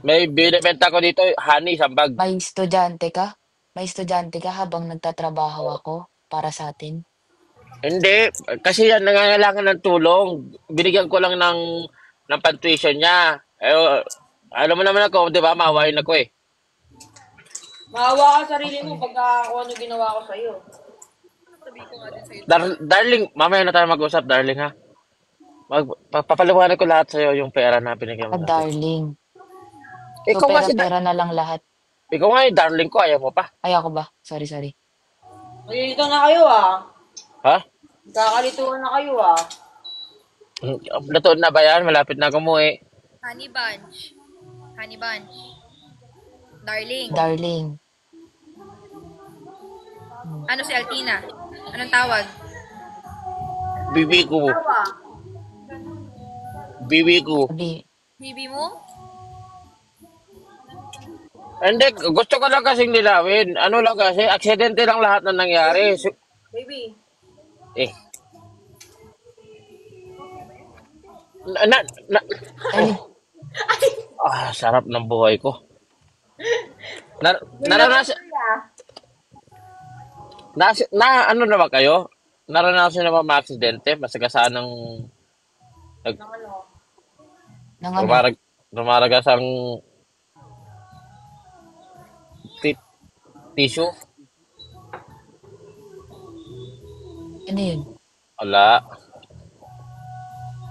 may binibenta ko dito, honey, isang bag. May estudyante ka habang nagtatrabaho ako para sa atin. Hindi, kasi yan, nangangailangan ng tulong. Binigyan ko lang ng pan-tuition niya. Alam mo naman ako, di ba, mawain ako eh. Maawa ka sarili mo pagka kung ano ginawa ko sa'yo. Sabi ko nga din sa'yo. Darling, mamaya na tayo mag-usap, darling ha. Papaliwanag ko lahat sa'yo yung pera na binigyan mo. Darling. So, Ikaw kasi, pera-pera na lang lahat. ikaw nga yung darling ko, ayaw mo pa. Ay, ako ba? Sorry. Nalilito na kayo ah. Ha? Kakalituhan na kayo ah. Natuon na ba yan? Malapit na ako umuwi. Honey Bunch. Honey Bunch. Darling. Darling. Ano si Altina? Anong tawag? Bibi ko. Tawa. Bibi ko. Sabi, Bibi mo? Hindi, gusto ko lang kasing nilawin. Ano lang kasi, aksidente lang lahat na nangyari. Baby. Eh. Na, na, ay, sarap ng buhay ko. Naranasan, ano na ba kayo? Naranasan na ba mga aksidente? Masagasaan ng nang ano, rumaragas ang tissue? ano yun? Wala.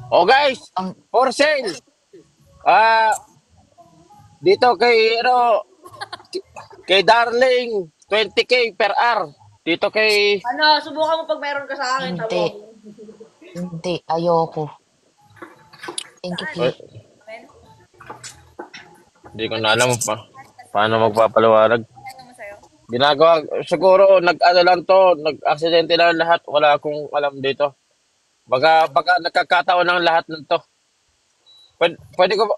Oh guys, Ang, for sale. Dito kay Darling, 20K per hour. Dito kay Ano, subukan mo pag meron ka sa akin. Hindi. Hindi, ayoko. Thank you, P. Hindi ko na alam paano magpapaliwanag. Ano mo sa'yo? Ginagawa, siguro nag-ano lang to, nag-aksidente lang lahat. Wala akong alam dito. Baka nagkakataon ng lahat ng to. Pwede ko ba?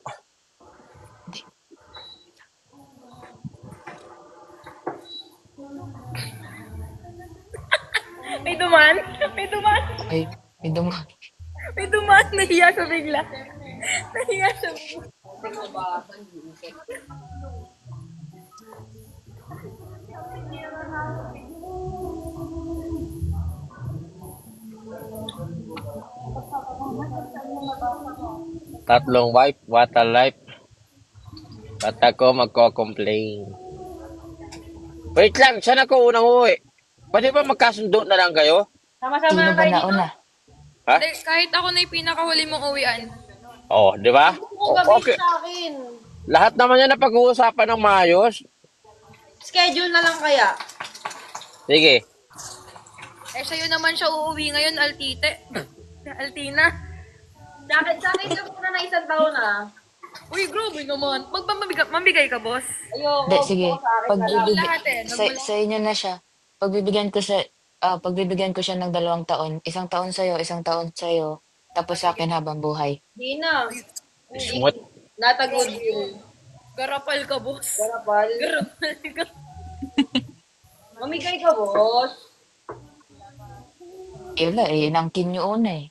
May duman? May duman? Ay, may duma. May duman. Nahiya siya bigla. Nahiya siya bigla. Tatlong wife, what a life. Ba't ako magko-complain? Wait lang, saan ako unang uwi? Pwede ba magkasundo na lang kayo? Sama-sama Sino na ba tayo dito. nauna? Ha? Hindi, kahit ako na yung pinakahuli mong uwian. Oh, di ba? Kung gabi Okay. sa akin. Lahat naman yan na pag-uusapan ng maayos. Schedule na lang kaya. Sige. Eh, sa'yo naman siya uuwi ngayon, Altite. Altina. Sa akin ka muna na isang taon ah. Uy, grabe naman. Mamigay ka, boss. Ayoko. Hindi, sige. Sa akin na lang. Lahat eh. Sa inyo na siya. Pagbibigyan ko siya ng 2 taon. 1 taon sa'yo, 1 taon sa'yo. Tapos sa akin habang buhay. Di na. Smut. Not a good deal. Garapal ka, boss. Garapal. Garapal ka. Mamigay ka, boss. Wala eh, inangkin nyo una eh.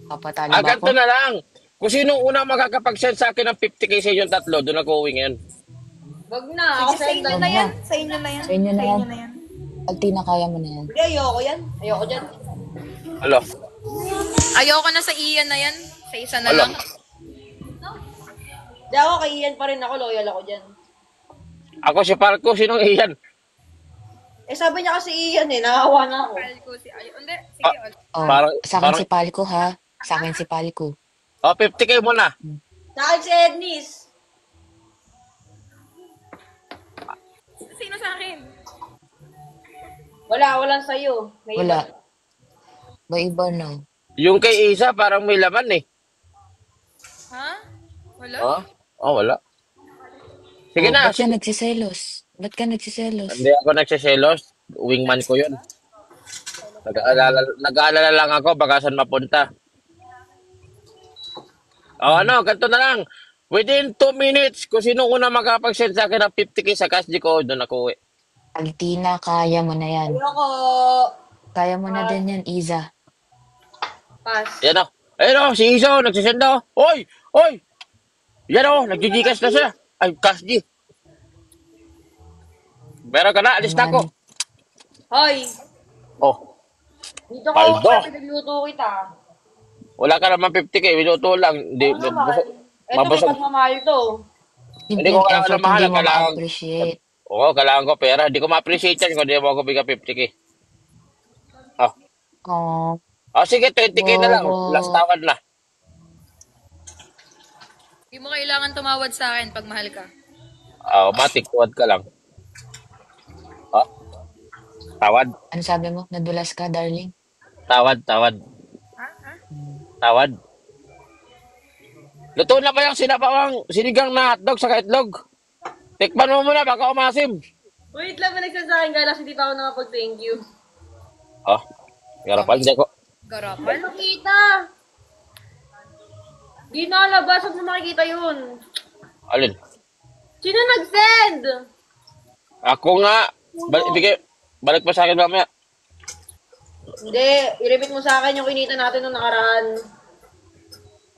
Papatalo ba Ganito ako? na lang. Kung sino unang makakapag-send sa akin ng 50K sa inyong tatlo, doon ako uwi ngayon. Wag na. Ako Sa inyo send na yan. Sa inyo na yan. Sa inyo na yan. na yan. Altina, kaya mo na yan. Hindi, ayoko yan. Ayoko dyan. Alo. Ayoko na sa Ian na yan. Sa isa na Alo. lang. Hindi ako kay Ian pa rin ako. Loyal ako dyan. Ako si Parko, sinong iyan? Eh sabi niya kasi Ian eh. Nakawa na ako. Kal ko si Ayo. Hindi, sige. Oh, Parang- sa akin parang- si Palco ha. Sa akin si Palco. 50K muna. Sa akin si Ednis. Sino sa akin? Walang sa'yo. May Wala. iba. Ba iba no? Yung kay Isa, parang may laman eh. Ha? Wala? Wala. Sige na. Ba't ka nagsiselos? Ba't ka nagsiselos? Hindi ako nagsiselos. Wingman ko yun. Nag-aalala lang ako baka saan mapunta. Ganito na lang. Within 2 minutes, kung sino una makapag-send sa akin ng 50K sa cash, di ko doon ako uwi. Altina, kaya mo na yan. Ayoko. Kaya mo na din yan, Iza. Pass. Yan o. Ayun o, si Iso, nagsisenda o. Oy! Oy! Yan o, nagjijikas na siya. Ay, Cash G. Meron ka na, alis na ako. Naman. Hoy! Oh, Dito ko, Paldo. pinagluto kita. wala ka naman 50k, minuto lang. Hindi, Oo naman. Ito, may mabusog. pagmamahal to. Hindi Simpleng ko kailangan effort, ng mahal, hindi mo kailangan. ma-appreciate. Oo, kailangan ko pera. Hindi ko ma-appreciate yan kung di mo ako bigyan 50k. Oh. Oh, Oh, sige, 20k na lang. Last bobo. tawad na. Hindi mo kailangan tumawad sa akin pag mahal ka. Matik, tuwad ka lang. Oh, tawad. Ano sabi mo? Nadulas ka, darling? Tawad, tawad. Ha? Ha? Tawad. Luto na ba yung sinabawang sinigang na hotdog sa itlog? Tikman mo muna, baka umasim. Wait lang, may nagsasakin ka. Hindi pa ako nakapag-thank you. Oh, garapal di ko. Garapal? Makita! Di nalabas. Saan mo makikita yun? Alin? Sino nag-send? Ako nga. Balik pa sa akin mamaya. Hindi, i-repeat mo sa akin yung kinita natin nung nakaraan.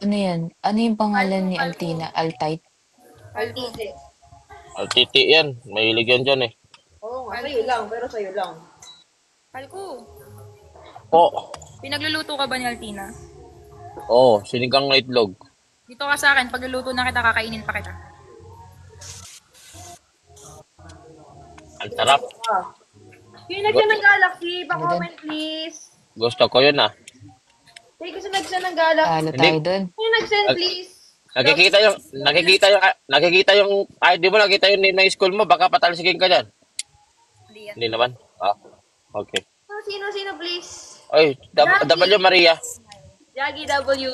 Ano yan? Ano yung pangalan ni Altina? Altite? Altite. Altiti yan. Mahilig yan dyan eh. Oo nga, sa'yo lang, pero sa'yo lang. Palko. Oh. Pinagluluto ka ba ni Altina? Oh, sinigang na itlog. Dito ka sa akin, pagluluto na kita, kakainin pa kita. Ang sarap. Sino nag-send ng Galaxy? Pa-comment please. Gusto ko yun ah. Hey, kasi nag-send ng Galaxy. Talo Hindi. tayo dun. Sino nag-send please? Nakikita yung ID mo, nakikita yung name ng school mo, baka patalsikin ka dyan. Hindi yan. Hindi naman. Okay. Sino please? Oy, W Maria. Jaggy W.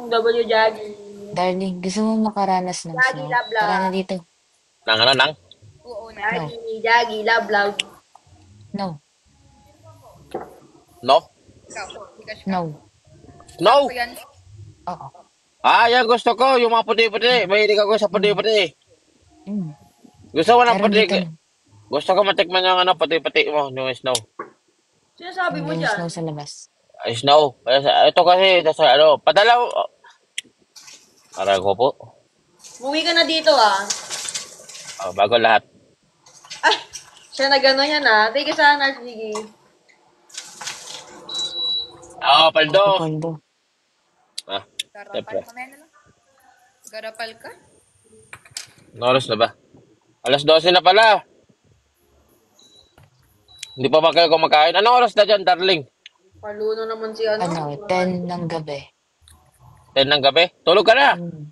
W Jaggy. Darling, gusto mo makaranas ng Lagi snow? labla. Tara na dito. Nang. Oo na. Jaggy, love, love. No. No? Ikaw. Hindi ka sure. No. No! Ako yan. Oo. Yan gusto ko, yung mga puti-puti. Mahilig ako sa puti-puti. Mm. Gusto ko ng Meron puti. dito. Gusto ko matikman yung puti-puti mo, yung snow. Sino sabi mo Yung dyan? snow sa labas. Ay, snow. Ito kasi, padala. Aray ko po. Muwi ka na dito ah. Bago lahat. Ay, siya na gano'n yan ah. Take it sana, sige. Paldo. Paldo. Garapal Siyempre. ka, men. Garapal ka? Ano oras na ba? Alas 12 na pala. Hindi pa ba kayo kumakain? Anong oras na dyan, darling? Paluno naman si ano. Ano, 10 ng gabi. 10 ng gabi? Tulog ka na. Mm.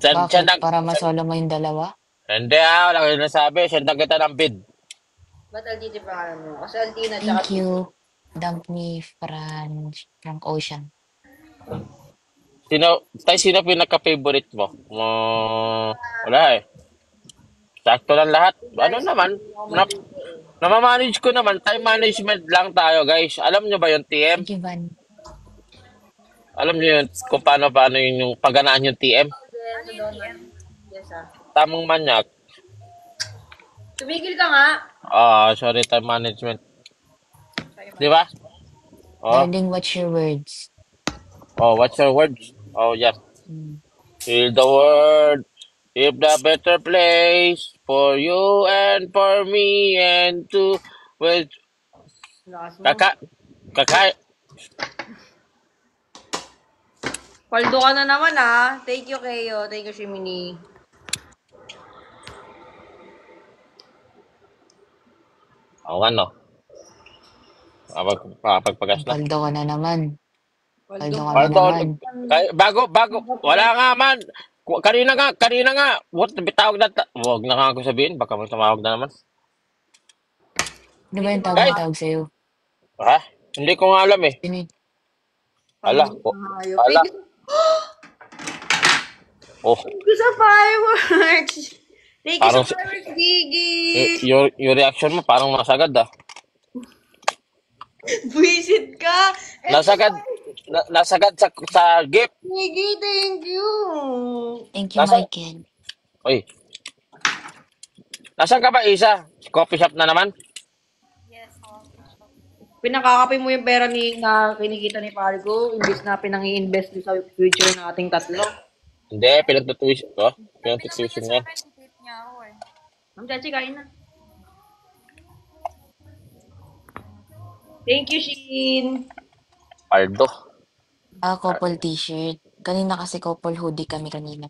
Send Bakit? Para masolo mo yung dalawa? Hindi wala kayo nasabi. Send na kita ng bid. Ba't Altite pa ka mo? Kasi Altina tsaka Thank you. Dump me, Frank Ocean. Sino pinaka-favorite mo? Wala eh. Sakto lang lahat. Ano naman? Namamanage ko naman. Time management lang tayo, guys. Alam nyo ba yung TM? Thank you, Van. Alam nyo yun kung paano yung pagganaan yung TM? Ano yung TM? Yes ah. Tamang manyak. Tumigil ka nga. Sorry, time management. Di ba? Darling, watch your words. What's your words? Yeah. Mm. Feel the word. If the better place for you and for me and to with Lakas mo. kaka Paldo ka na naman ah. Thank you, Keo. Thank you, Shimini. ano? Pagpagas na. Paldo ka na naman. Paldo ka na Paldo, naman. bago, wala nga man. Kanina nga. What, bitawag na, huwag na nga ako sabihin, baka may tumawag na naman. Ano ba yung Guys. tawag sa'yo? Ha? Hindi ko nga alam eh. Sino yun? Ala. Hayop. Ala. Oh, Thank you sa fireworks. Thank you Parang sa fireworks, Gigi. yung reaction mo parang nasagad ah. Buisit ka. Nasagad sa gift. Gigi, thank you. Thank you, Nasa- Michael. Uy. Nasaan ka ba, Isa? Coffee shop na naman? Yes, Pinakakapi mo yung pera na kinikita ni Fargo, imbis na pinang-i-invest sa future ng ating tatlo. Hindi, pinagtutuition ko. Sabi naman niya Pinagtutuition sa yan. akin, treat niya ako eh. Ma'am Chachi, kain na. Thank you, Shin. Paldo. Couple t-shirt. Kanina kasi couple hoodie kami kanina.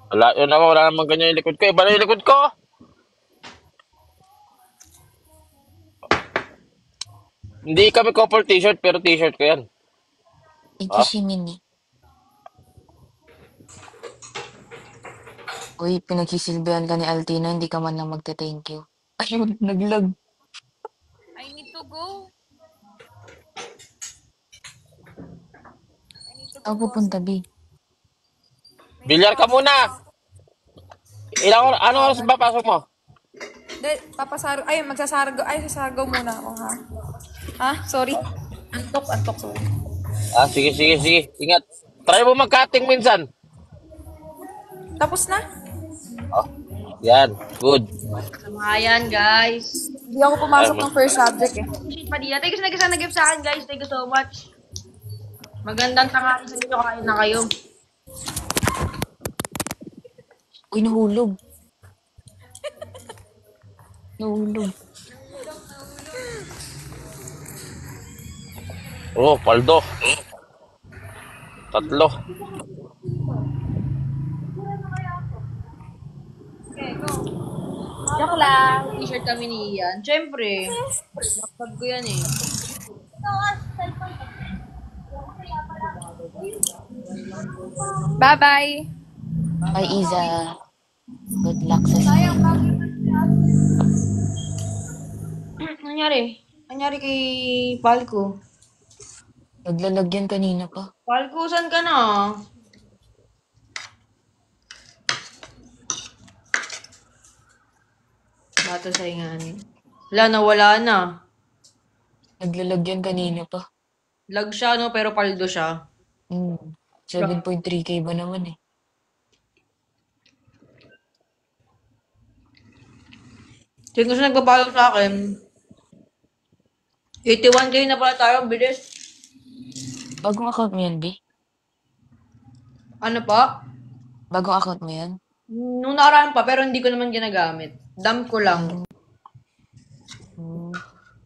Wala, yun naman, wala naman ganyan yung likod ko. Iba na yung likod ko! Hindi kami couple t-shirt, pero t-shirt ko yan. Thank you, Ah, Shimini. Uy, pinagsisilbihan ka ni Altina, hindi ka man lang magte-thank you. Ayun, naglag. I need to go. I need to go, Ako boss. pupunta, B. May bilyar ka papasok muna! ako. Anong oras ba pasok mo? De, papasaro, ay, sasargo muna ako, ha? Ha? Sorry. Antok, sorry. Ah, sige, sige, sige. Ingat. Try mo mag-cutting minsan. Tapos na? Oh, yan. Good. Mga yan, guys. Hindi ako pumasok ng first subject eh. Shit, Padilla. Thank you sa nag-give sa akin, guys. Thank you so much. Magandang tanghali sa inyo. Kain na kayo. Uy, nahulog. Nahulog. Oh, paldo. Tatlo. Joke lang. T-shirt kami ni Ian. Siyempre. Kapag ko yan eh. Bye-bye. Bye, Iza. Good luck sa school. Nangyari? Nangyari kay Palco? Naglalagyan kanina pa. Palco, saan ka na? Bata sa ingani. Wala na, wala na. Naglalagyan kanina pa. Lag siya, no? Pero paldo siya. 7.3K ba naman eh. Sino siya nagpapalo sa akin? 81K na pala tayo, ang bilis. Bagong account mo yan, B? Ano pa? Bagong account mo yan? Nung nakaraan pa, pero hindi ko naman ginagamit. Dump ko lang. Hmm,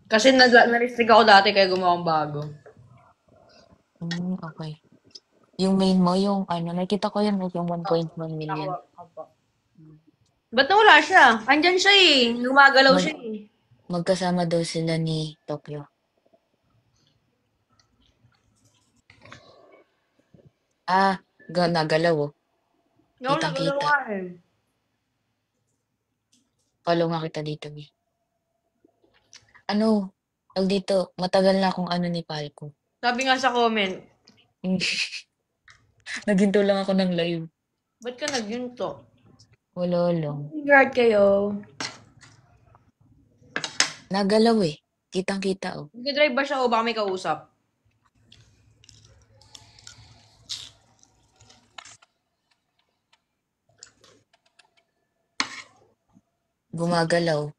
Kasi na-restrict ako dati kaya gumawa akong bago. okay. Yung main mo, yung nakita ko yan, yung 1.1 million. Ba't nawala siya? Andyan siya eh. Gumagalaw Mag, siya eh. magkasama daw sila ni Tokyo. Nagalaw oh. Oo, Kitang nagalaw kita. nga eh. Follow nga kita dito, B. Tawag dito, matagal na akong ni Palco. Sabi nga sa comment, Naginto lang ako ng live. ba't ka nagyunto? Wala lang. Guard kayo. Nagalaw eh. Kitang-kita oh. Nag-drive ba siya o baka may kausap? Gumagalaw.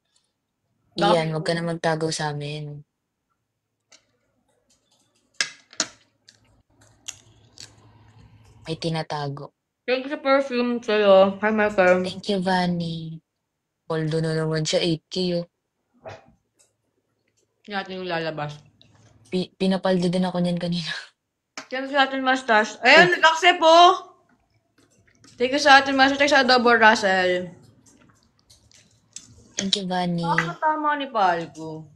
Baka Iyan, wag ka na magtago sa amin. May tinatago. Thank you sa perfume sa'yo. Hi, Michael. Thank you, Vanny. Although na naman siya 8K oh. Hindi natin yung lalabas. Pinapaldo din ako niyan kanina. Thank you sa atin, Mustache. Ayan, nag-accept po! Thank you sa atin, Mustache. Thank you sa Double Russell. Thank you, Vanny. Tama ni Palco.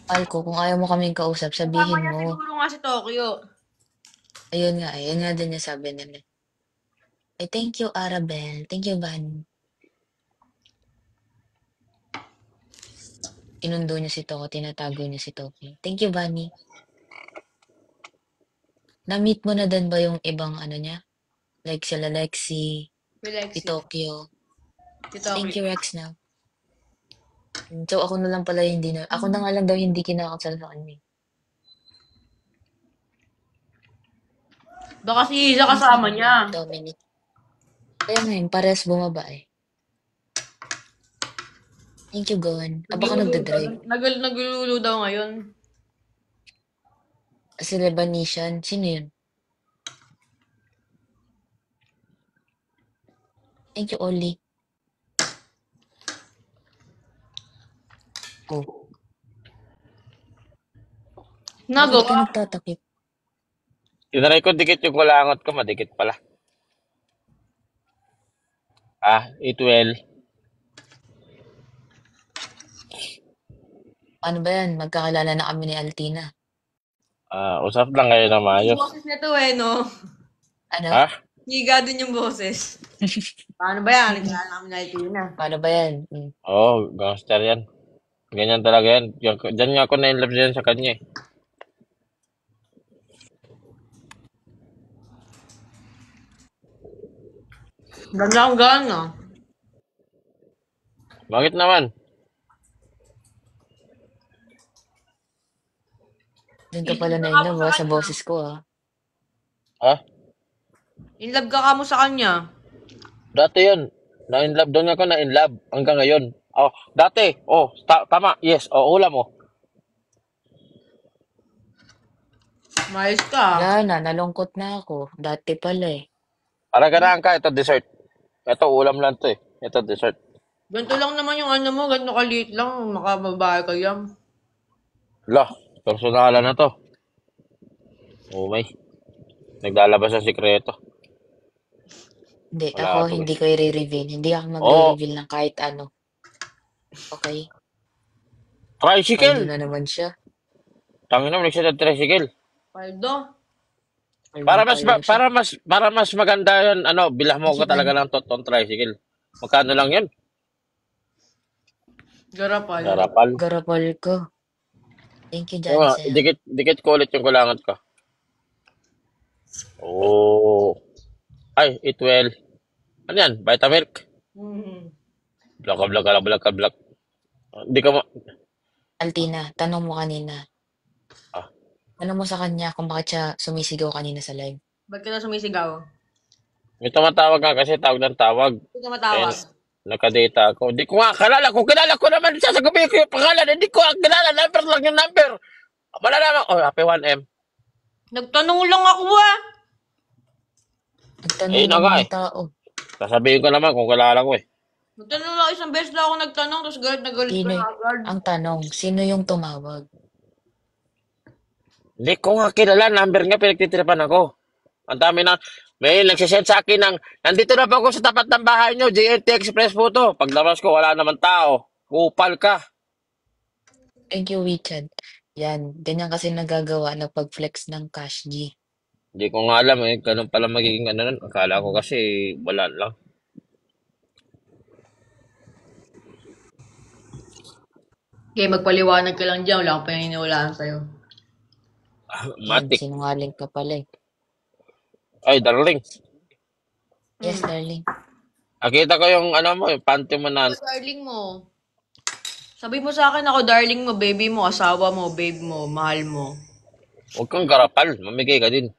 Palco, kung ayaw mo kaming kausap, Tama sabihin niya mo. siguro nga si Tokyo. Ayun nga din niya sabi nila. Ay, thank you, Arabel. Thank you, Vanny. Inundo niya si Toko, tinatago niya si Toki. Thank you, Vanny. Na-meet mo na din ba yung ibang niya? Like sila Lexi, si Tokyo. Si Tokyo. Thank you, Rex now. So, ako na lang pala hindi na. Ako na nga lang daw hindi kinakasal sa kanya. Baka si Iza kasama niya. Dominic. Kaya ngayon, parehas bumaba eh. Thank you, Gon. Baka nagdadrive. Naglululo daw ngayon. Si Lebanesian. Sino yun? Thank you, Oli. Oh, bakit ka Nagawa. nagtatakip? Tinry ko dikit yung kulangot ko, madikit pala. Itwell. Ano ba yan? Magkakilala na kami ni Altina. Usap lang kayo na Yung maayos. boses nito no? Ano? Ha? Higa dun yung boses. Paano ba yan? Nagkala kami na ito na. Paano ba yan? Oo, gangster yan. Ganyan talaga yan. Diyan nga ako na-inlove dyan sa kanya eh. Ganda akong gana. Bakit naman? Doon ka pala na sa boses ko Ha? In love ka mo sa kanya. Dati yun. Na-inlove. Doon ako na-inlove. Hanggang ngayon. Dati. Tama. Yes. Ulam mo. Mayos ka. Wala na, nalungkot na ako. Dati pala eh. Para ganahan ka. Ito dessert. Ito ulam lang to eh. Ito dessert. Ganito lang naman yung ano mo. Ganito kaliit lang. Makababae ka yan. Lah. Personalan na to. May. Naglalabas ang sikreto. Hindi, Wala ako to eh. hindi ko i-reveal. Hindi ako mag-reveal ng kahit ano. Okay? Paldo Tricycle. na naman siya. Tangin naman. Nagsiya ng tricycle. Paldo. Para mas maganda yun, bilah mo ko Sige, talaga ng toton tricycle. Magkano lang yun? Garapal. Garapal. Garapal ko. Thank you, Oo nga, Jansen. dikit ko ulit yung kulangot ko. Ay, Itwell. Ano yan? Vitamilk? Blak. Hindi ka Altina, tanong mo kanina. Ah. Tanong mo sa kanya kung bakit siya sumisigaw kanina sa live. Ba't ka na sumisigaw? May tumatawag nga kasi tawag ng tawag. Ba't ka matawag? Nakadata ako. Hindi ko nga kalala. Kung kilala ko naman, sasagubihin ko yung pangalan. Hindi ko ang kilala. Number lang yung number. Malalaman. Happy 1M. Nagtanong lang ako Nagtanong Eh, ng naga mga eh. tao. Sasabihin ko naman kung kilala ko eh. Nagtanong lang isang beses lang ako nagtanong, tapos galit na galit Sino, ka na agad. ang tanong, sino yung tumawag? Hindi ko nga kilala. Number nga pinagtitripan ako. Ang dami na. May nagsisend sa akin ng, nandito na po ako sa tapat ng bahay nyo. JNT Express po to. Paglabas ko, wala naman tao. Kupal ka. Thank you, Richard. Yan, ganyan kasi nagagawa na pag-flex ng Cash G. Hindi ko nga alam eh. Ganun pala magiging nun. Akala ko kasi wala lang. Okay, magpaliwanag ka lang dyan. Wala akong paniniwalaan sa'yo. Yan, Matik. sinungaling ka pala eh. Ay, darling. Yes, darling. Nakita ko yung mo, yung panty mo na. Darling mo. Sabi mo sa akin ako, darling mo, baby mo, asawa mo, babe mo, mahal mo. Huwag kang garapal. Mamigay ka din.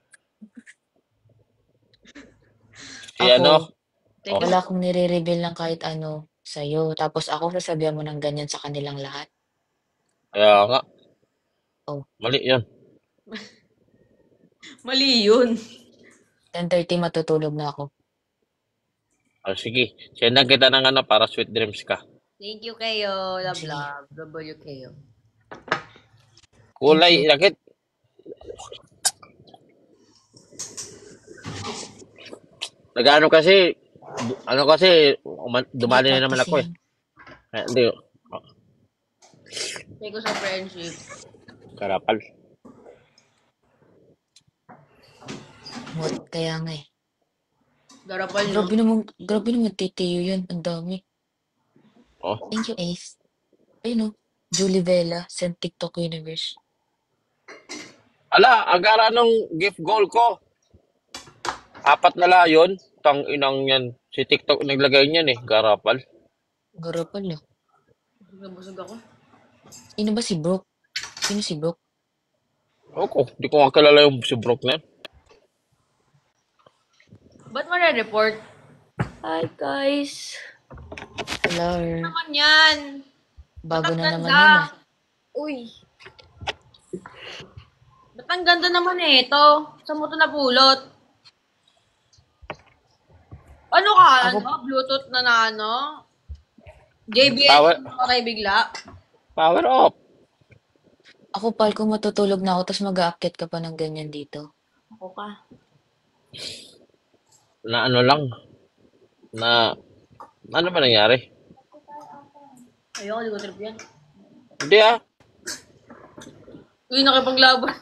Ako, Thank you. wala akong nire-reveal ng kahit ano sa'yo. Tapos ako sasabihan mo ng ganyan sa kanilang lahat. Kaya nga. Oh. Mali yun. Mali yun. 10:30 matutulog na ako. Sige. Sendan kita ng para sweet dreams ka. Thank you kayo. Love, Sige. love. WKO. Kulay, lakit. Nag-ano kasi, dumali na naman ako eh. Hindi, Thank you sa friendship. karapal. Kaya nga eh. Garapal no. Grabe naman titiyo yun. Ang dami. Oh. Thank you, Ace. Ayun o. Julie Vela, sent TikTok Universe. Ala, ang gara nung gift goal ko. 4 na lang yun. Tang inang yan. Si TikTok naglagay niyan eh. Garapal. Garapal ah. Busog ako. Sino ba si Brooke? Sino si Brooke? Ako, di ko nga kilala yung si Brock na yan. Ba't report Hi guys. Hello. naman yan? Bago Ba't na ang naman ganda? yun ah. Uy. Ba't ang ganda naman eh ito? Saan mo ito napulot? Ano ka? Ako- Ano? Bluetooth na ano? JBL Power- mo kayo bigla? Power off. Ako, Pal, kung matutulog na ako, tapos mag-aakyat ka pa ng ganyan dito. Ako ka. Na ano lang. Na, ano ba nangyari? Ayoko, di ko trip yan. Hindi ah. Uy, nakipaglaban.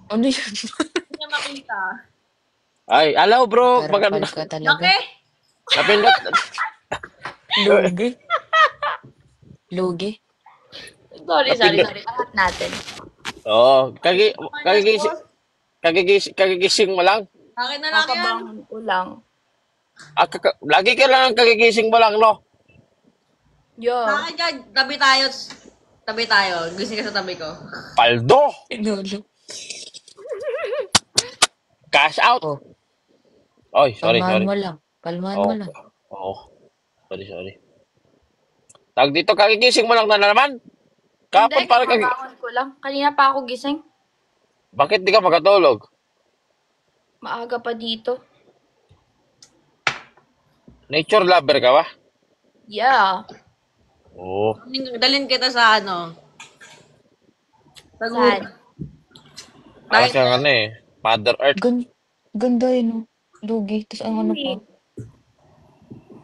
Ano yun? Hindi niya makita. Ay, hello bro. Parang Maganda. Pal ka talaga. Laki! Napindot. Lugi. Lugi. Sorry. Angat natin. Oo. Kagigising mo lang. Akin na lang yan. Kakabangon ko lang. Lagi ka lang kagigising mo lang, no? Yeah. Akin dyan, tabi tayo. Tabi tayo. Gising ka sa tabi ko. Paldo. Inulo. Cash out. Oh, Oy, sorry. kalmahan mo lang. Kalmahan mo Oo. lang. Oo. Sorry. Tag dito, kagigising mo lang na naman. Kapag parang kakabangon ko lang. Kanina pa ako gising. Bakit di ka makatulog? Maaga pa dito. Nature lover ka ba? Yeah. Oo. Dalhin kita sa ano. Sa Saan? Para siyang ano eh. Mother Earth. Ganda yun, oh. Lugi. Tapos ang ano pa.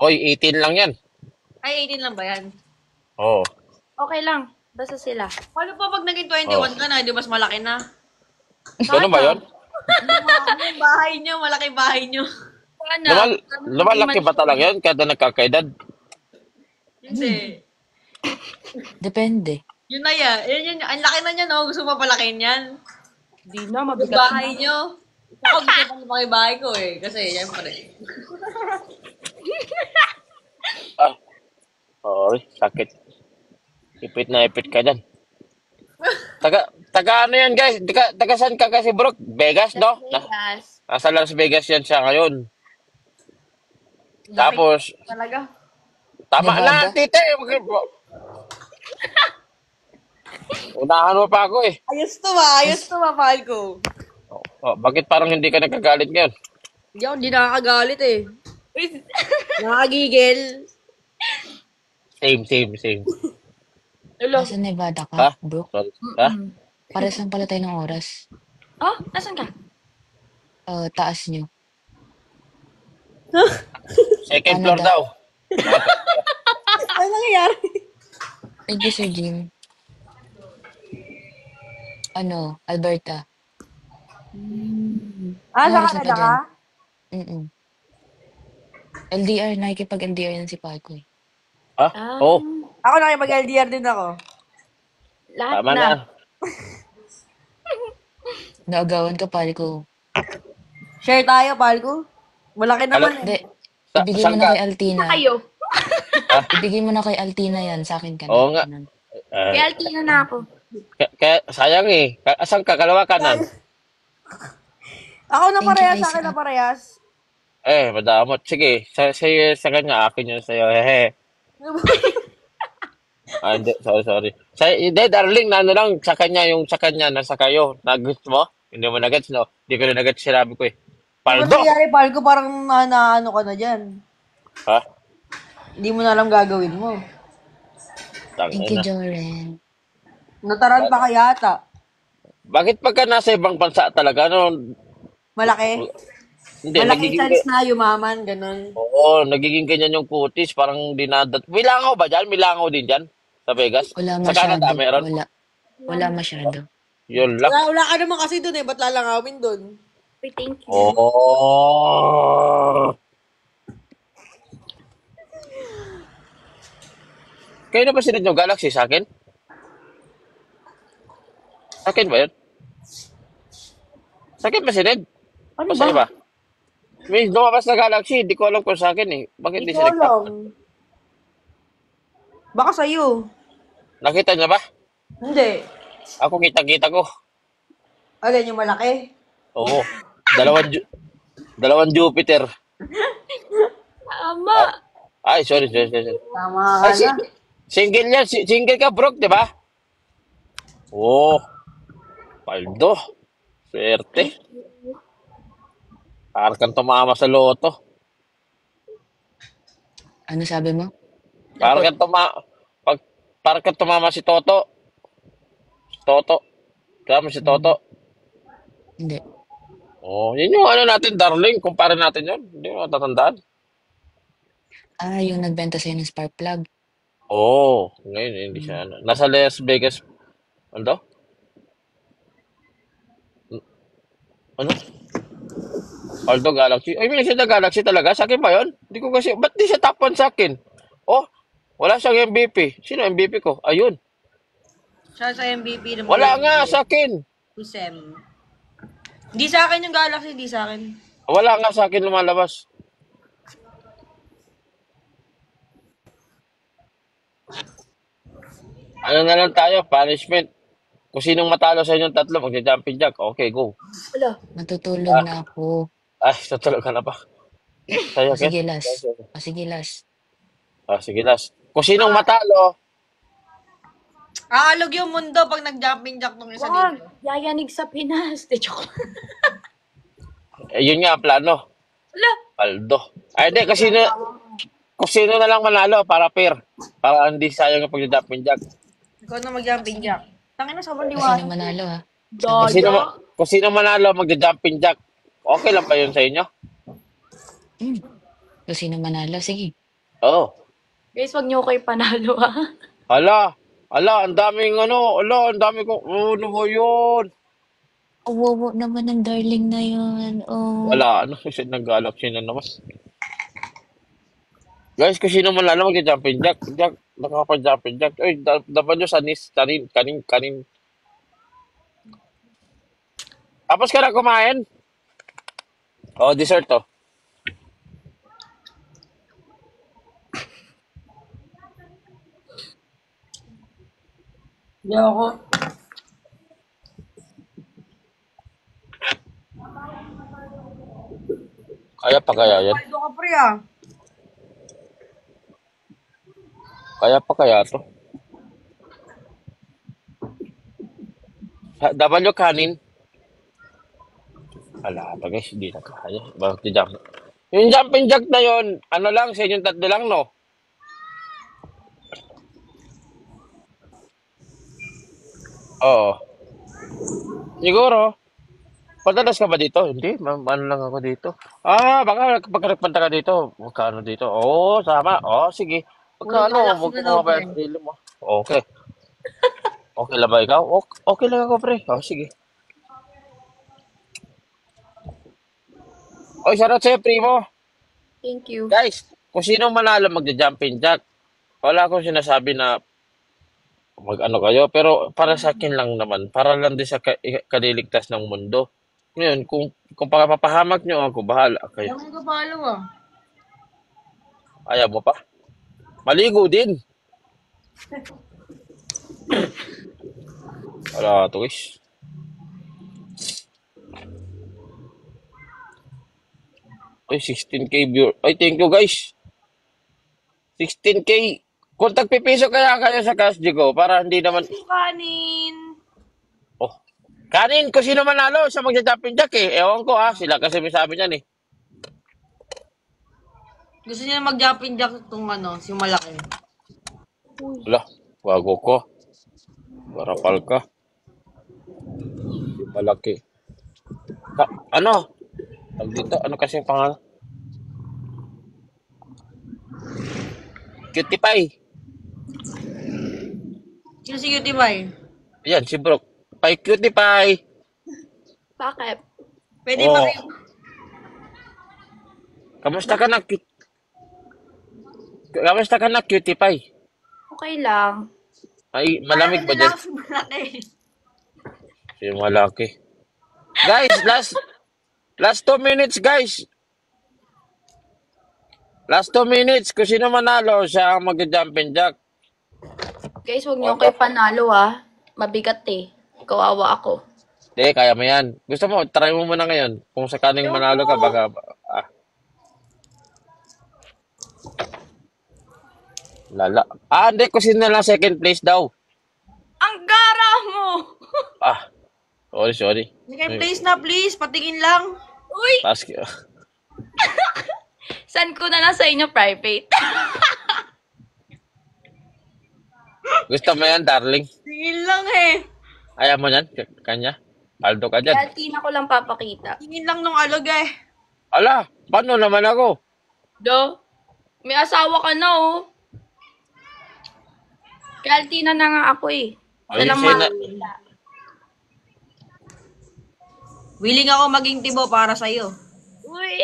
Oy, 18 lang yan. Ay, 18 lang ba yan? Oo. Okay lang. Basta sila. Paano pa pag naging 21 ka na, di mas malaki na? Ganun ba yun? Yung bahay nyo, malaki bahay nyo. Lumalaki ba talaga yun kada nagkakaedad? Hindi. Depende. Yun na yan. Yun, ang laki na niya, no? Gusto mo palakin yan? Di na, Yung mabigat bahay nyo. Ako gusto pa lumaki bahay ko eh. Kasi yan pa rin. Ah. Sorry, sakit. Ipit na ipit ka dyan. Taga ano yan guys? Taga saan ka kasi bro? Vegas, no? Vegas. Nasa Las Vegas yan siya ngayon. Tapos, Talaga. tama Nevada? na, tite. Unahan mo pa ako eh. Ayos to ba, mahal ko. Oh, bakit parang hindi ka nagkagalit ngayon? Hindi nakakagalit eh. Nakagigil. Same. Nasa Nevada Ha? ka, bro? Sorry. Ha? Pares lang pala tayo ng oras. Oh, nasan ka? Taas nyo. Second floor Canada. daw. Ano nangyayari? Thank you, Sir Jim. Alberta. Sa Oras na Canada pa ka? dyan. LDR, nakikipag-LDR yan si Paco eh. Ha? Oh, Ako nakipag-LDR din ako. Lahat tama na. na. Naagawan ka, Paco. Share tayo, pal ko. Malaki naman Hindi. eh. Ibigay Saan mo na ka? kay Altina. Kayo. Ibigay mo na kay Altina yan. Sa akin ka na. Oo nga. Ganun. Kaya Altina na ako. Kaya sayang eh. Asan ka? Kalawa kanan? Ako na Thank you, parehas, guys. sa akin na parehas. Madamot. Sige, sa kanya, akin yun sa'yo. Hehe. Hindi, sorry. Hindi, darling, na ano lang, sa kanya, nasa kayo. Nag-gets mo? Hindi mo nag-gets, no? Hindi ko na nag-gets, sinabi ko eh. Ano Paldo! nangyari, pal ko? Parang ano ka na dyan. Ha? Hindi mo na alam gagawin mo. Thank you, Tangina. Joren. Nataran pa ka yata. Bakit pagka nasa ibang bansa talaga, no? Malaki. Hindi, Malaking chance na yumaman, ganun. Oo, nagiging ganyan yung kutis, parang dinadat. May langaw ba dyan? May langaw din dyan? Sa Vegas? Wala Sa masyado. Canada, meron? Wala masyado. Yun lang. Wala ka naman kasi dun eh. Ba't lalangawin dun? Wait, thank you. Oh. Kayo na ba sinad yung Galaxy sa akin? Sa akin ba yun? Sa akin ba sinad? Ano O sa iba? May lumabas na Galaxy, di ko alam kung sa akin eh. Bakit di Hindi ko sinad? alam. Baka sa'yo. Nakita niya ba? Hindi. Ako kita-kita ko. Alin yung malaki? Oo. Dalawang Jupiter. Tama. Ay, sorry. Tama ka Ay, na. Single yan. Single ka, Brooke, di ba? Oh, paldo. Swerte. Parang kang tumama sa loto. Ano sabi mo? Parang kang pag, parang kang tumama si Toto. Toto. Kaya mo si Toto. Hindi. Oh, yun yung ano natin, darling. Kumpara natin yun. Hindi mo natatandaan. Yung nagbenta sa'yo ng spark plug. Oo, ngayon hindi siya ano. Nasa Las Vegas, ano daw? Ano? Aldo Galaxy. Ay, may siya Galaxy talaga. Sa akin ba yun? Hindi ko kasi, ba't di siya top 1 sa akin? Oh, wala siyang MVP. Sino MVP ko? Ayun. Siya sa MVP ng Wala nga sa akin. Si Sem. Hindi sa akin yung Galaxy, hindi sa akin. Wala nga sa akin lumalabas. Ano na lang tayo, punishment. Kung sinong matalo sa inyong tatlo, magja-jumping jack. Okay, go. Wala. Matutulog na ako. Ay, tutulog ka na pa. Tayo, O sige, okay? last. O sige, last. Sige, last. Kung sinong matalo, Aalog yung mundo pag nag-jumping jack tong isa Wag. dito. Yayanig sa Pinas. De joke. yun nga ang plano. Wala. Paldo. Ay, hindi, kung sino na lang manalo para pair. Para hindi sayang yung pag-jumping jack. Ikaw na mag-jumping jack. Tangin na, sobrang Kasi liwanag. na manalo ha. Kung sino manalo, mag-jumping jack. Okay lang pa yun sa inyo? Kung sino manalo, sige. Oo. Guys, wag niyo ko ipanalo ha. Ang daming ang dami kong, ano ba yun? Wawa naman ang darling na yun. Oh. Wala, kasi nag-galaxy na naman. Guys, kung sino manalo, mag-jumping jack. Jack, nakaka-jumping jack. Uy, dapat nyo sa kanin. Tapos ka na kumain? Dessert to. Hindi ako. Kaya pa kaya yan? Paldo ka pre ah. Kaya pa kaya to? Dapat nyo kanin? Ala, pa guys, hindi na kaya. Bakit jump? Yung jumping jack na yun, ano lang, sa inyong tatlo lang, no? Oo. Siguro. Padalas ka ba dito? Hindi, ano lang ako dito. Baka pag nagpunta ka dito, magkano dito? Sama. Sige. Magkano? Relax Huwag na mo daw, mabaya pre. sa sarili mo. Okay. Okay lang ba ikaw? Okay lang ako, pre. Sige. Shoutout sa'yo, primo. Thank you. Guys, kung sino manalo magja-jumping jack, wala akong sinasabi na mag-ano kayo, pero para sa akin lang naman, para lang din sa kaliligtas ng mundo. Ngayon, kung papahamak nyo ako, bahala kayo. Ano ka palo ah? Ayaw mo pa? Maligo din. Wala to, guys. Ay, 16K viewer. Ay, thank you, guys. 16K. Kung tagpipiso kaya kayo sa cash ko, para hindi naman... Kanin. Kanin, kung sino manalo, siya magja-jumping jack eh. Ewan ko sila kasi may sabi niyan eh. Gusto niya mag-jumping jack itong si malaki. Wala, wago ko. Marapal ka. Malaki. Dito, ano kasi yung pangalan? Cutie Pie. Sino si Cutie Pie? Yan, si Brooke. Cutie Pie. Bakit? Pwede Oh. ba kayo? Kamusta ka na, Cutie Pie? Okay lang. Ay, malamig ba dyan? Malaki. Si malaki. Guys, last 2 minutes, guys. Last 2 minutes. Kung sino manalo, siya ang mag-jumping jack. Guys, wag niyo ko ipanalo ha. Mabigat eh. Kawawa ako. Hindi, kaya mo yan. Gusto mo, try mo muna ngayon. Kung sakaling manalo ka, baka... Lala. Hindi. Kusina lang second place daw. Ang gara mo! Sorry. Second place na, please. Patingin lang. Uy! Task. Send ko na lang sa inyo private. Gusto mo yan, darling? Tingin lang eh. Ayaw mo yan? Kanya? Aldo ka dyan. Kaya Tina ko lang papakita. Tingin lang nung alog eh. Ala, paano naman ako? Do? May asawa ka na, oh. Kaya Tina na nga ako, eh. Ay, Siya lang sina- makakita. Willing ako maging tibo para sa'yo. Uy!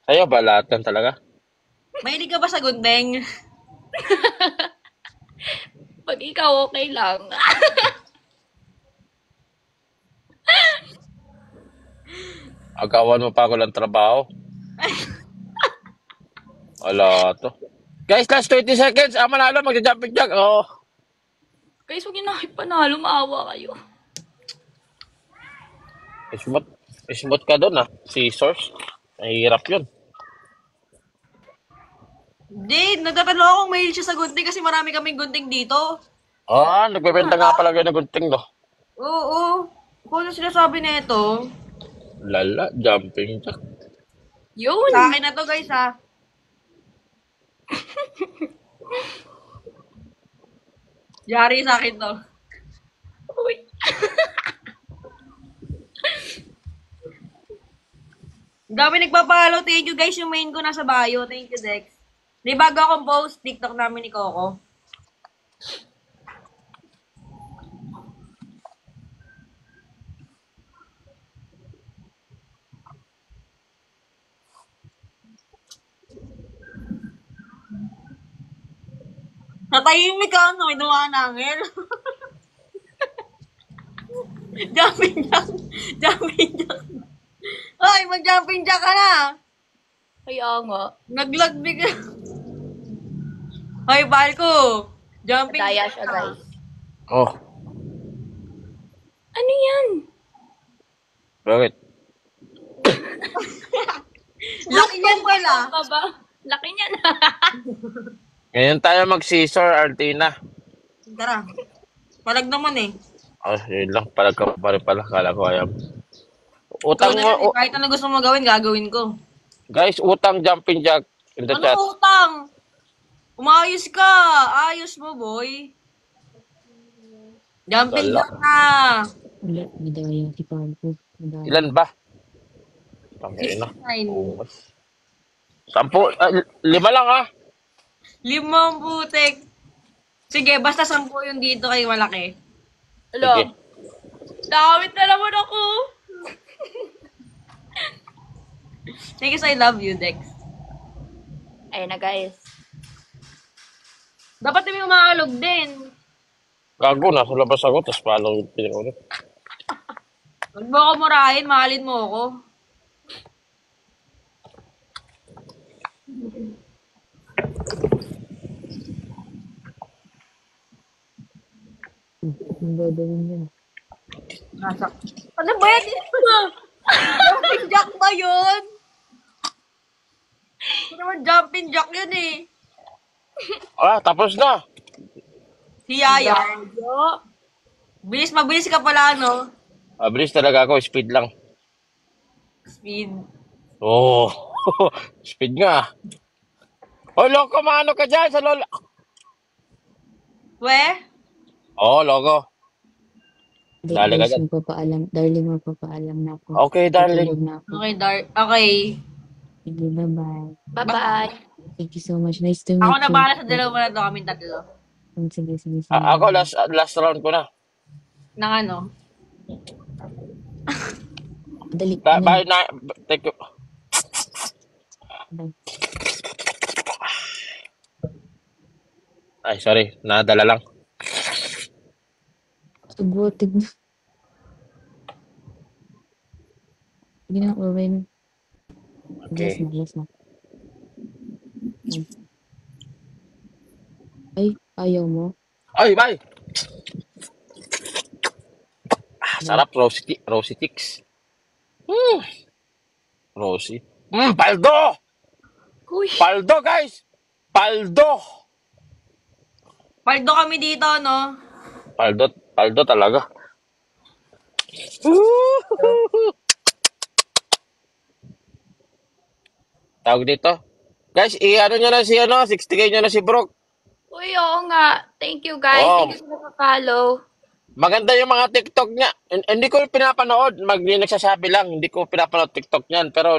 Sa'yo ba lahat yan talaga? Mahilig ka ba sa gunting? Pag ikaw, okay lang. Agawan mo pa ako ng trabaho. Wala to. Guys, last 20 seconds. Manalo, magja-jumping jack. Oh. Guys, huwag niyo na kayo panalo. Maawa kayo. Smooth ka doon, Scissors. Mahirap yun. Hindi, nagtatalo akong mahilig siya sa gunting kasi marami kaming gunting dito. Nagbebenta nga pala kayo ng gunting, no? Oo. Kung ano sinasabi na ito, Lala, jumping jack. Yun! sa akin na to guys ha. Yari sa akin to. Uy! Ang dami nagpapalo. Thank you guys, yung main ko nasa bio. Thank you Dex. May bago akong post, TikTok namin ni Coco. Natahimik ka, no? May dumaan ng angel. Jumping jack. Jumping jack. Ay, mag-jumping jack ka na. Kaya nga. Naglag ka. Hoy, Balko. Jumping Daya jack siya, ka. guys. Oh, Ano yan? bakit? Laki niyan pala. Ano ba? Laki niya na. Ngayon tayo mag-scissor, Artina. Tara. Palag naman eh. Yun lang. Palag ka pa rin pala. Kala ko ayaw. Utang Ikaw na mo. yan, kahit ano gusto mo gawin, gagawin ko. Guys, utang jumping jack in the chat. Ano utang? Umayos ka. Ayos mo, boy. Jumping Wala. jack na. Wala, madaya si Pampo. Madaya. Ilan ba? Tangina. Nine. Oh. 10. 5 lang 5 putek. Sige, basta 10 yung dito kay malaki. Hello. Sige. Damit na naman ako. Sige, I love you, Dex. Ayun na, guys. Dapat may umaalog din. Gago, nasa labas ako. Tapos paano yung pinaulit. Huwag mo ako murahin, mahalin mo ako. Ang gagawin niya. Nasa. Ano ba yan? Jumping jack ba yun? Hindi naman jumping jack yun eh. Tapos na. Si Yaya. Mabilis ka pala, no? Bilis talaga ako. Speed lang. Speed. Oh. Speed nga. Loko, maano ka dyan sa lola. We? Logo. Dali ka Guys, dyan. magpapaalam. Darling, magpapaalam na ako. Okay, darling. Tutulog na ako. Okay, Okay. Sige, bye-bye. Bye-bye. Thank you so much. Nice to meet Ako na you. bahala sa dalawa na to, kaming tatlo. Sige. Ako, last round ko na. Nang ano? Dali. Bye na. Thank you. Bye. Ay, sorry. Nadala lang. Subutig na. Sige na, bye na. Okay. Last na. Ay, ayaw mo? Ay, bye! Sarap, Rosy Chicks. Rosy. Paldo! Uy, Paldo, guys! Paldo! Paldo kami dito, no? Paldo talaga. Tawag dito. Guys, i-ano nyo na si 60K nyo na si Brooke. uy, oo nga. Thank you, guys. Oo. Thank you sa follow. Maganda yung mga TikTok niya. Hindi ko pinapanood. Nagsasabi lang, hindi ko pinapanood TikTok niyan. Pero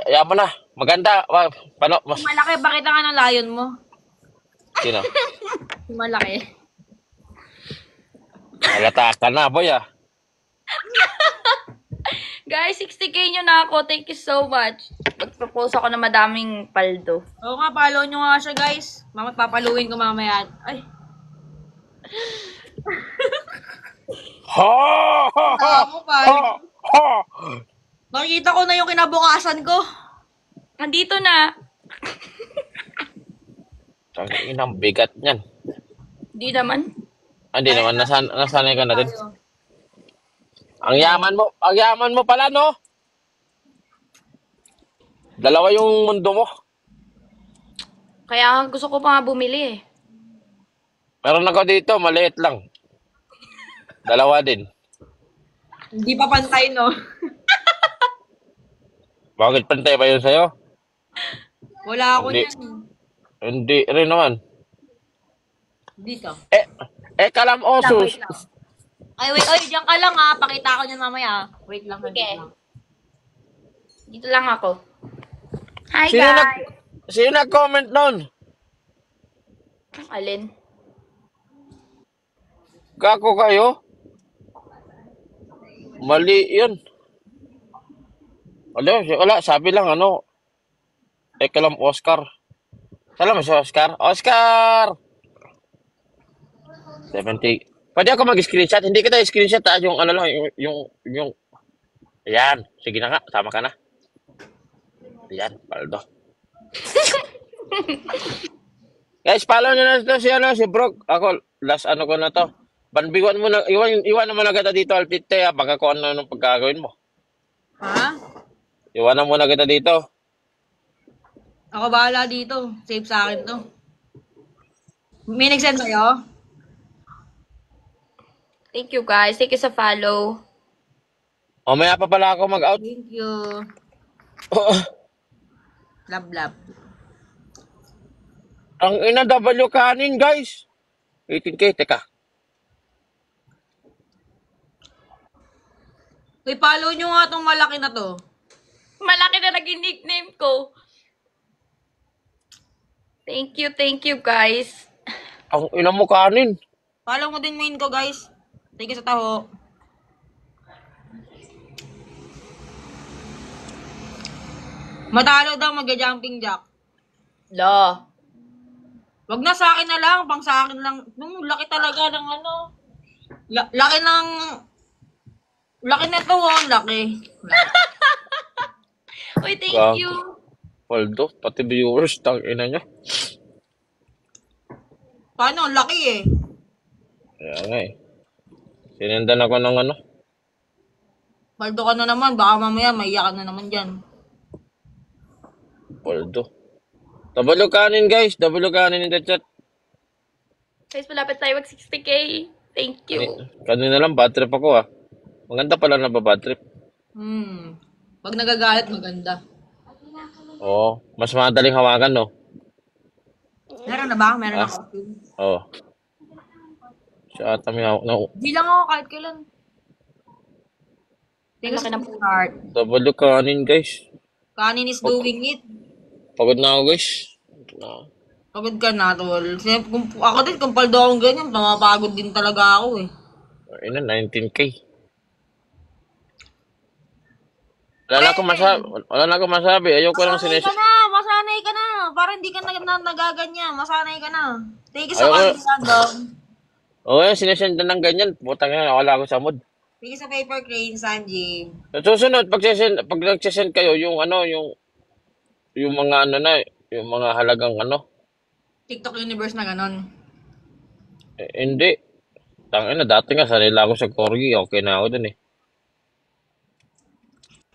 yaman mo na. Maganda. Malaki, bakit nga ng layon mo? Sino? Malaki. Halata ka na, boy ah. Guys, 60K nyo na ako. Thank you so much. Mag-propose ako ng madaming paldo. Oo nga, follow nyo nga siya, guys. Papaluin ko mamaya. Ay, Ha! Ha! Ha! ako pa. Ha! Ha! Nakikita ko na yung kinabukasan ko. Andito na. Tangin ang bigat niyan. Di naman. Hindi naman, nasanay ka na din. Ang yaman mo pala, no? Dalawa yung mundo mo. Kaya gusto ko pa nga bumili eh. Meron ako dito, maliit lang. Dalawa din. Hindi pa pantay, no? Bakit pantay ba yun sa'yo? Wala ako Hindi. niyan. Hindi rin naman. Dito. Kalam Wait osus. lang. Ay, wait. Oy, diyan ka lang, ha. Pakita ko niyan mamaya. Wait lang. Sige. wait lang. Dito lang ako. Hi, Sino guys. Sino nag-comment nun? Alin? Kako kayo? Mali yun. Wala, sabi lang kalam Oscar. Salam si Oscar. Oscar! 70. Pwede ako mag-screenshot. Hindi kita screenshot yung yung Ayan. Sige na nga. Tama ka na. Ayan. Paldo. Guys, follow nyo na ito si Brooke. Ako, last ko na to. Banbiwan mo na, iwan mo na kita dito, Altite, ha, baka kung ano nung pagkagawin mo. Ha? Iwanan mo na kita dito. Ako bahala dito. Save sa akin to. May nag-send sa'yo? Thank you, guys. Thank you sa follow. O, maya pa pala ako mag-out. Thank you. Love. Ang ina W kanin, guys. 18K, teka. Uy, follow nyo nga tong malaki na to. Malaki na naging nickname ko. Thank you, guys. Ang ina mo kanin. Follow mo din main ko, guys. Thank you sa taho. Matalo daw mag-jumping jack. La. Wag na sa akin na lang, pang sa akin lang. Nung laki talaga ng laki ng laki na to, laki. Uy, thank Wow. you. Paldo, pati viewers, tang ina niya. Paano? Laki eh. Kaya nga eh. Sinendan ako ng Paldo ka na naman, baka mamaya maiyak ka na naman dyan. Paldo. W kanin, guys. W kanin in the chat. Guys, malapit tayo mag 60K. Thank you. Kanina lang, bad trip ako ah. Maganda pala na ba bad trip? Pag nagagalit, maganda. Oo. Mas madaling hawakan, no? Meron na ba? Meron ako. Oo. Siya ata may hawak na. Di lang ako kahit kailan. Thank you Laki sa ng heart. W kanin, guys. Kanin is doing it. Pagod na ako, guys. Pagod ka na, tol. Ako din, kung paldo akong ganyan, mamapagod din talaga ako eh. Ayun na, 19K. Wala na akong masabi. Ayoko lang Masanay ka na. Para hindi ka nagaganyan. Masanay ka na. Thank you sa Ayoko. random. Oo, sinesend na ng ganyan. Putang ina, wala ako sa mood. Thank you sa paper crane, Sanji. Sa susunod, pag nagsisend kayo, yung mga yung mga halagang TikTok universe na ganon. hindi. Tangina, dati nga sanay lang ako sa corgi, okay na ako dun eh.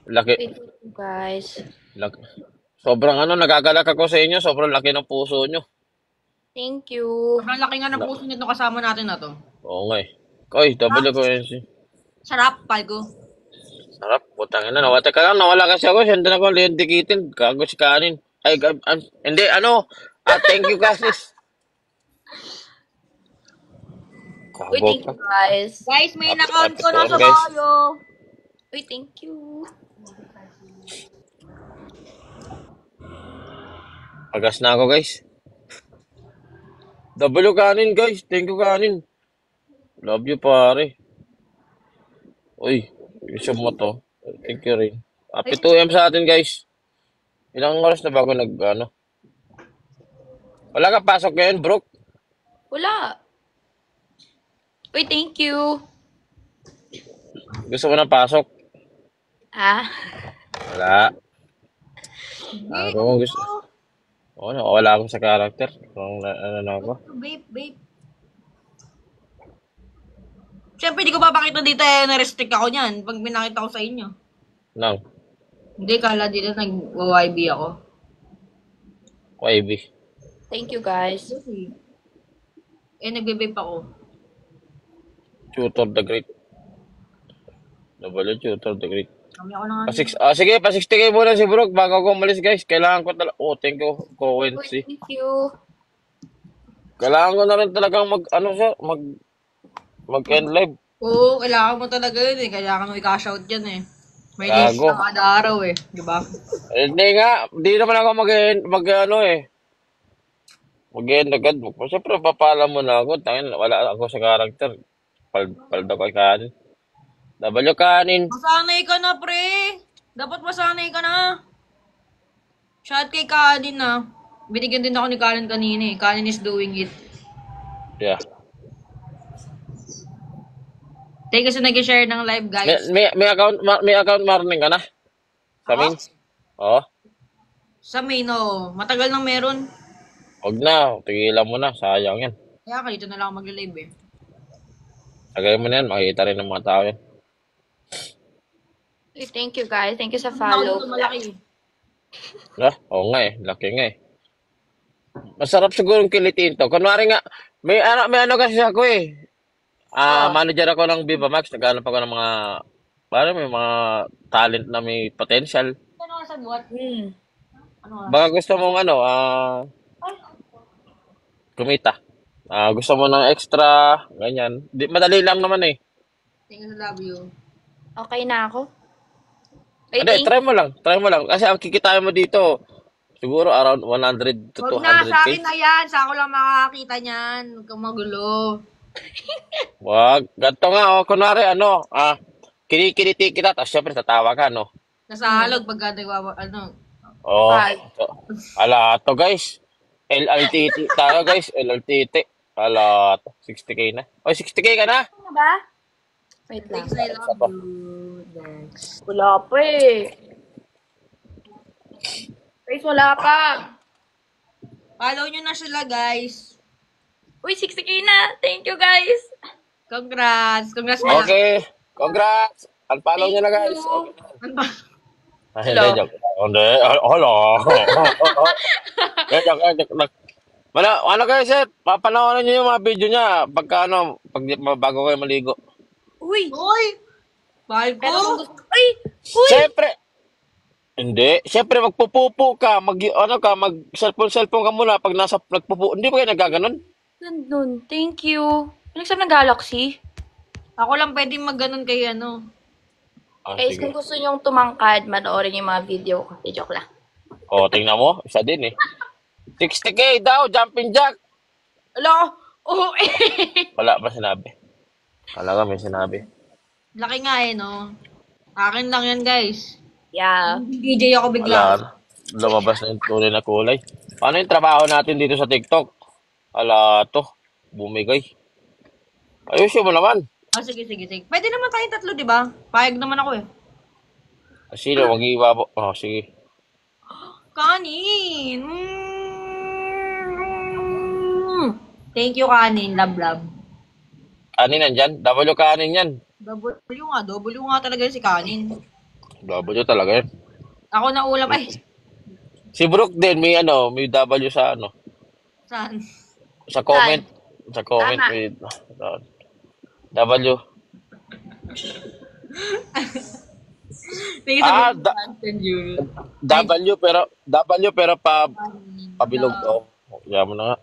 Laki. Thank you, guys. Sobrang nagagalak ako sa inyo. Sobrang laki ng puso nyo. Thank you. Sobrang laki nga ng puso nito kasama natin na to. Oo nga eh. Koy, double ko yun si. Sarap, palgo. Sarap, putang ina. Nawala ka lang, nawala kasi ako. Siyempre na ko, Leon Dikitin. Gago si Kanin. Ay, hindi, thank you guys. Uy, thank you guys. Guys, may Happy account ko na sa guys. bio. Uy, thank you. Agas na ako guys. W Kanin guys. Thank you Kanin. Love you pare. Uy, isa mo to. Thank you rin. Happy 2M sa atin guys. Ilang oras na bago Wala ka pasok ngayon, bro. Wala. Uy, thank you. Gusto mo ng pasok? Ah, Wala. Ako gusto. Wala akong sa character. Kung na ako. Babe. Siyempre, di ko papakita dito na-restrict ako niyan pag pinakita ko sa inyo. Nang. Hindi, kala dito nag-YB ako. YB. thank you guys. Nagbe-vape ako. Tutor the Great. W Tutor the Great. Kami ako na nga. Sige, pa 60k muna si Brook bago ako umalis guys. Kailangan ko talaga. Thank you, Uy, Cowency. thank you. Kailangan ko na rin talagang mag-end live. Oo, kailangan mo talaga yun eh. Kailangan mo i-cash out yan eh. May Gago. list na kada araw eh. Di ba? Hindi nga, hindi naman ako mag-end agad. Siyempre, papala mo na ako. Tangin, wala ako sa character. Paldo ko Kanin. W Kanin. Masanay ka na, pre. Dapat masanay ka na. Shout kay Kanin na. Binigyan din ako ni Kanin kanina eh. Kanin is doing it. Yeah. Thank you sa nag-share ng live, guys. May account marning ka na? Sa main? Oo. Sa main, oh. Matagal nang meron. Huwag na. Tigilan mo na. Sayang yan. Kaya ka, dito na lang ako mag-live eh. Tagay mo na yan. Makikita rin ng mga tao yan. Uy, thank you guys. Thank you sa Ako follow. dito malaki. Oo nga eh. Laki nga eh. Masarap siguro yung kilitiin to. Kunwari nga, may kasi ako eh. Manager ako ng Viva Max. Naghanap ako ng mga, may mga talent na may potential. Ano nga sagot? Ano nga? Baka gusto mong kumita. Gusto mo ng extra, ganyan. Madali lang naman eh. Thank you sa love you. Okay na ako. Uy, Hindi, thank try mo lang. Kasi ang kikitain mo dito, siguro around 100 to Huwag na, sa 200k. akin na yan. Sa ako lang makakakita niyan. Huwag kang magulo. Wag. Ganito nga, kunwari, kinikiliti kita, tapos syempre tatawa ka, no? Nasa halog pagka Oh, Bye. ala to guys. LLTT tayo guys, LLTT. Ala, 60k na. 60k ka na? Ano ba? Wait lang. Thanks, I love you. Thanks. Wala pa eh. Guys, wala pa. Follow nyo na sila, guys. Uy, 60k na. Thank you guys. Congrats. Congrats na. Okay. Congrats. Unfollow nyo na guys. you. Ay, Hello. hindi, joke. Hindi. Hello. Joke. Ano guys, papanoorin nyo yung mga video niya bago kayo maligo. Uy. Uy! Mahal ko. Pero kung gusto... Uy! Uy! Siyempre, hindi. Siyempre, magpupupo ka. Mag-cellphone ka muna pag nagpupo. Hindi ba kayo nagaganon? Nandun. Thank you. Pinagsabi ng Galaxy. Ako lang pwedeng mag-ganon kay Guys, Sige. kung gusto nyong tumangkad, manoorin yung mga video ko. Joke lang. Tingnan mo. Isa din eh. 60k daw, jumping jack. Ala! Oo Wala ba sinabi? Wala ka may sinabi. Laki nga no? Akin lang yan, guys. Yeah. DJ ako Wala. bigla. Lumabas na yung tunay na kulay. Paano yung trabaho natin dito sa TikTok? Ala to. Bumigay. Ayusin mo naman. Sige. Pwede naman tayong tatlo, di ba? Payag naman ako eh. Sino? Mag-iiba po. Sige. Kanin! Thank you, Kanin. Love. Kanin nandyan? W kanin yan. W nga talaga yun si Kanin. W talaga yan. Ako na ulam. Ay, Si Brooke din, may ano, may W sa ano, Saan? sa comment. Sa comment, Tama. may W. May Ah, sabihin Johnson Jr. W pero pabilog. Oh, yan mo na nga.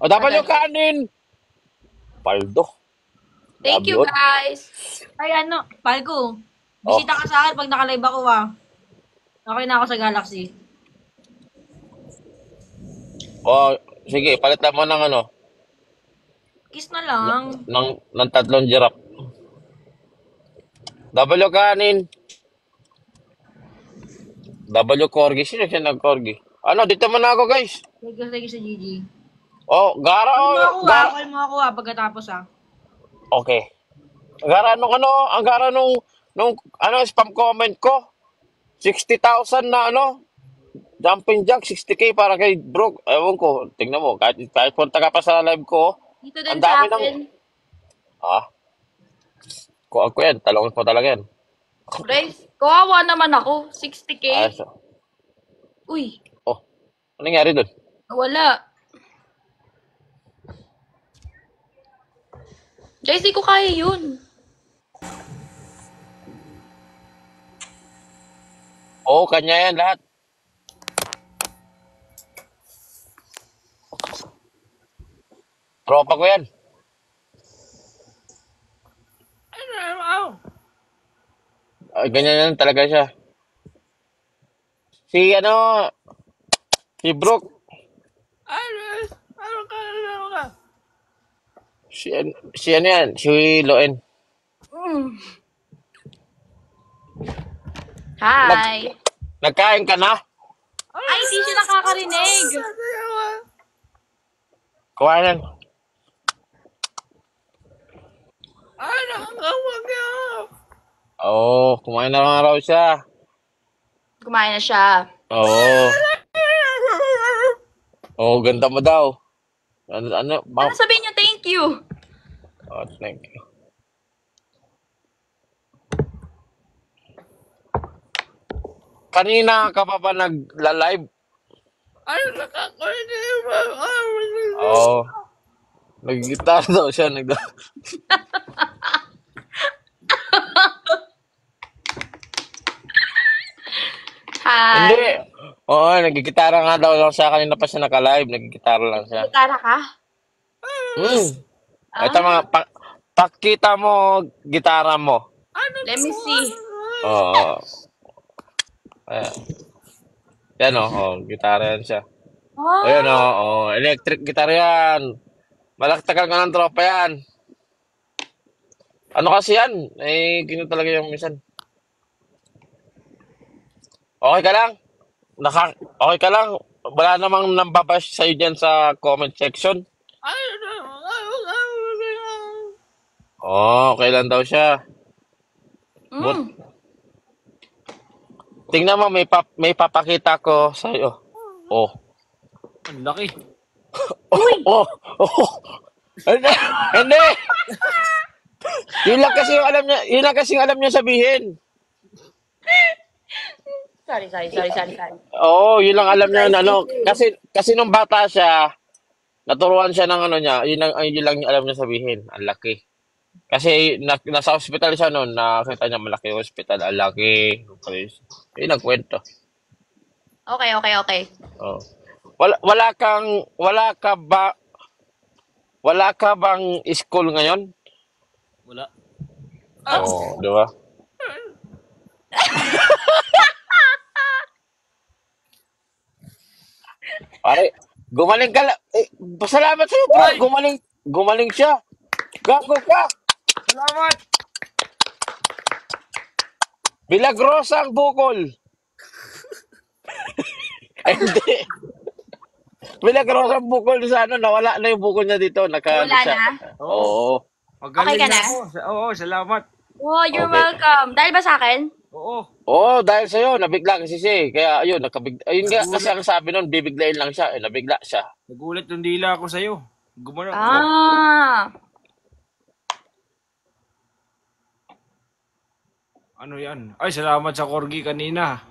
Oh, W kanin. Paldo. Thank you, Grabe yun. guys. Ay, ano, Palko. Bisita ka sa akin pag nakalive ako, ah. Okay na ako sa Galaxy. Oh, sige, palitan mo ng ano, Kiss na lang. ng tatlong giraffe. W kanin. W corgi. Sino siya nag-corgi? Ano, dito mo na ako, guys. Thank you sa Gigi. Oh, Gara, Call mo oh, ako, ah. Call mo ako, ah, pagkatapos, ah. Okay. Ang gara nung ano, spam comment ko. 60,000 na ano, jumping jack, 60K para kay Brooke. Ewan ko, tingnan mo, kahit punta ka pa sa live ko, Dito din ang sa dami akin. Ako yan, talong ko talaga yan. Guys, kawawa naman ako. 60K. Uy, Oh, ano nangyari doon? wala. Guys, di ko kaya yun. Oo, kanya yan lahat. Tropa ko yan. Ay, ganyan yan talaga siya. Si Brooke, si ano yan, si Loen. Hi. Nagkain ka na? Ay, hindi siya nakakarinig. Kuha yan. Oo, kumain na nga raw siya. Kumain na siya. Oo. Oo, ganda mo daw. Ano, Ano sabihin niyo thank you? Oh, thank you. Kanina ka pa ba nagla-live? Oo. Nag-guitar daw siya. Hi. Hindi. Oo, nag-gitara nga daw lang siya. Kanina pa siya naka-live. Nag-gitara lang siya. Gitara ka? Ito mga, pakita mo gitara mo. Let me see. Oo. Ayan. Yan gitara yan siya. Oh, Ayun electric guitar yan. Malaktakan ka ng tropa yan. Ano kasi yan? Gino talaga yung minsan. Okay ka lang? Okay ka lang? Wala namang nambabash sa'yo dyan sa comment section? Okay lang daw siya. Tingnan mo, may papakita ko sa'yo. Oh. Ang laki. Oh. Hindi. Hindi. Yun lang kasi yung alam niya sabihin. sorry. Oo, yun lang alam niya kasi nung bata siya, naturuan siya ng ano niya, yun lang yung alam niya sabihin. Ang laki. Kasi nasa hospital siya noon, nakita niya malaki yung hospital, ang laki. Yun ang kwento. Okay. Oh. Wala ka bang school ngayon? Wala. Oo, di ba? Pare, gumaling ka lang. Pasalamat sa'yo, bro. Gumaling siya. Gago ka. Salamat! Milagrosa ang bukol. Hindi. Milagrosa ang bukol sa nawala na yung bukol niya dito. Wala na? Oo. Magaling Okay ka na? ako. Oo, salamat. Oh, you're Okay. welcome. Dahil ba sa akin? Oo. Oo, dahil sa'yo, nabigla kasi siya eh. Kaya ayun, ayun nga kasi ang sabi nun, bibiglayin lang siya. Nabigla siya. Nagulat yung dila ako sa'yo. Gumano. Ah. Ano yan? Ay, salamat sa corgi kanina.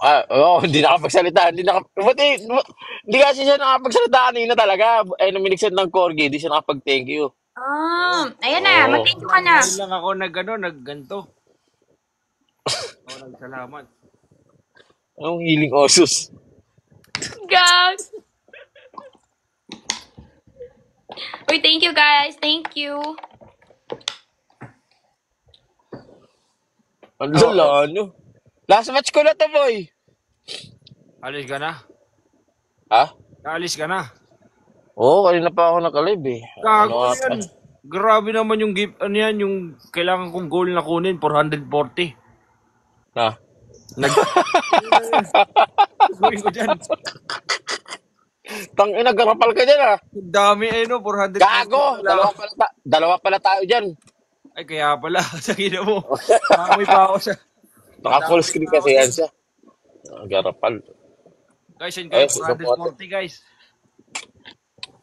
Hindi nakapagsalita. Hindi kasi siya nakapagsalita kanina talaga. Nung minigsan ng corgi, hindi siya nakapag-thank you. Ayan na, Oo. mag-thank you ka na. Ngayon lang ako nagganto. Ako nagsalamat. Anong hiling osus? Gag. Uy, thank you guys. Thank you. Ang lala nyo. Last match ko na to, boy. Alis ka na? Ha? Alis ka na? Oo, kanina pa ako nakalive eh. Gago Ano yan. Grabe naman yung gift, ano yan, yung kailangan kong goal na kunin, 440. Ha? Gawin ko dyan. Tangina, garapal ka dyan ah. Ang dami no, 440. Gago! Dalawa pala tayo dyan. Ay, kaya pala, sakin mo. Nakamoy pa ako sa... Naka full screen kasi yan siya. Garapal. Guys, yun guys, 440 guys.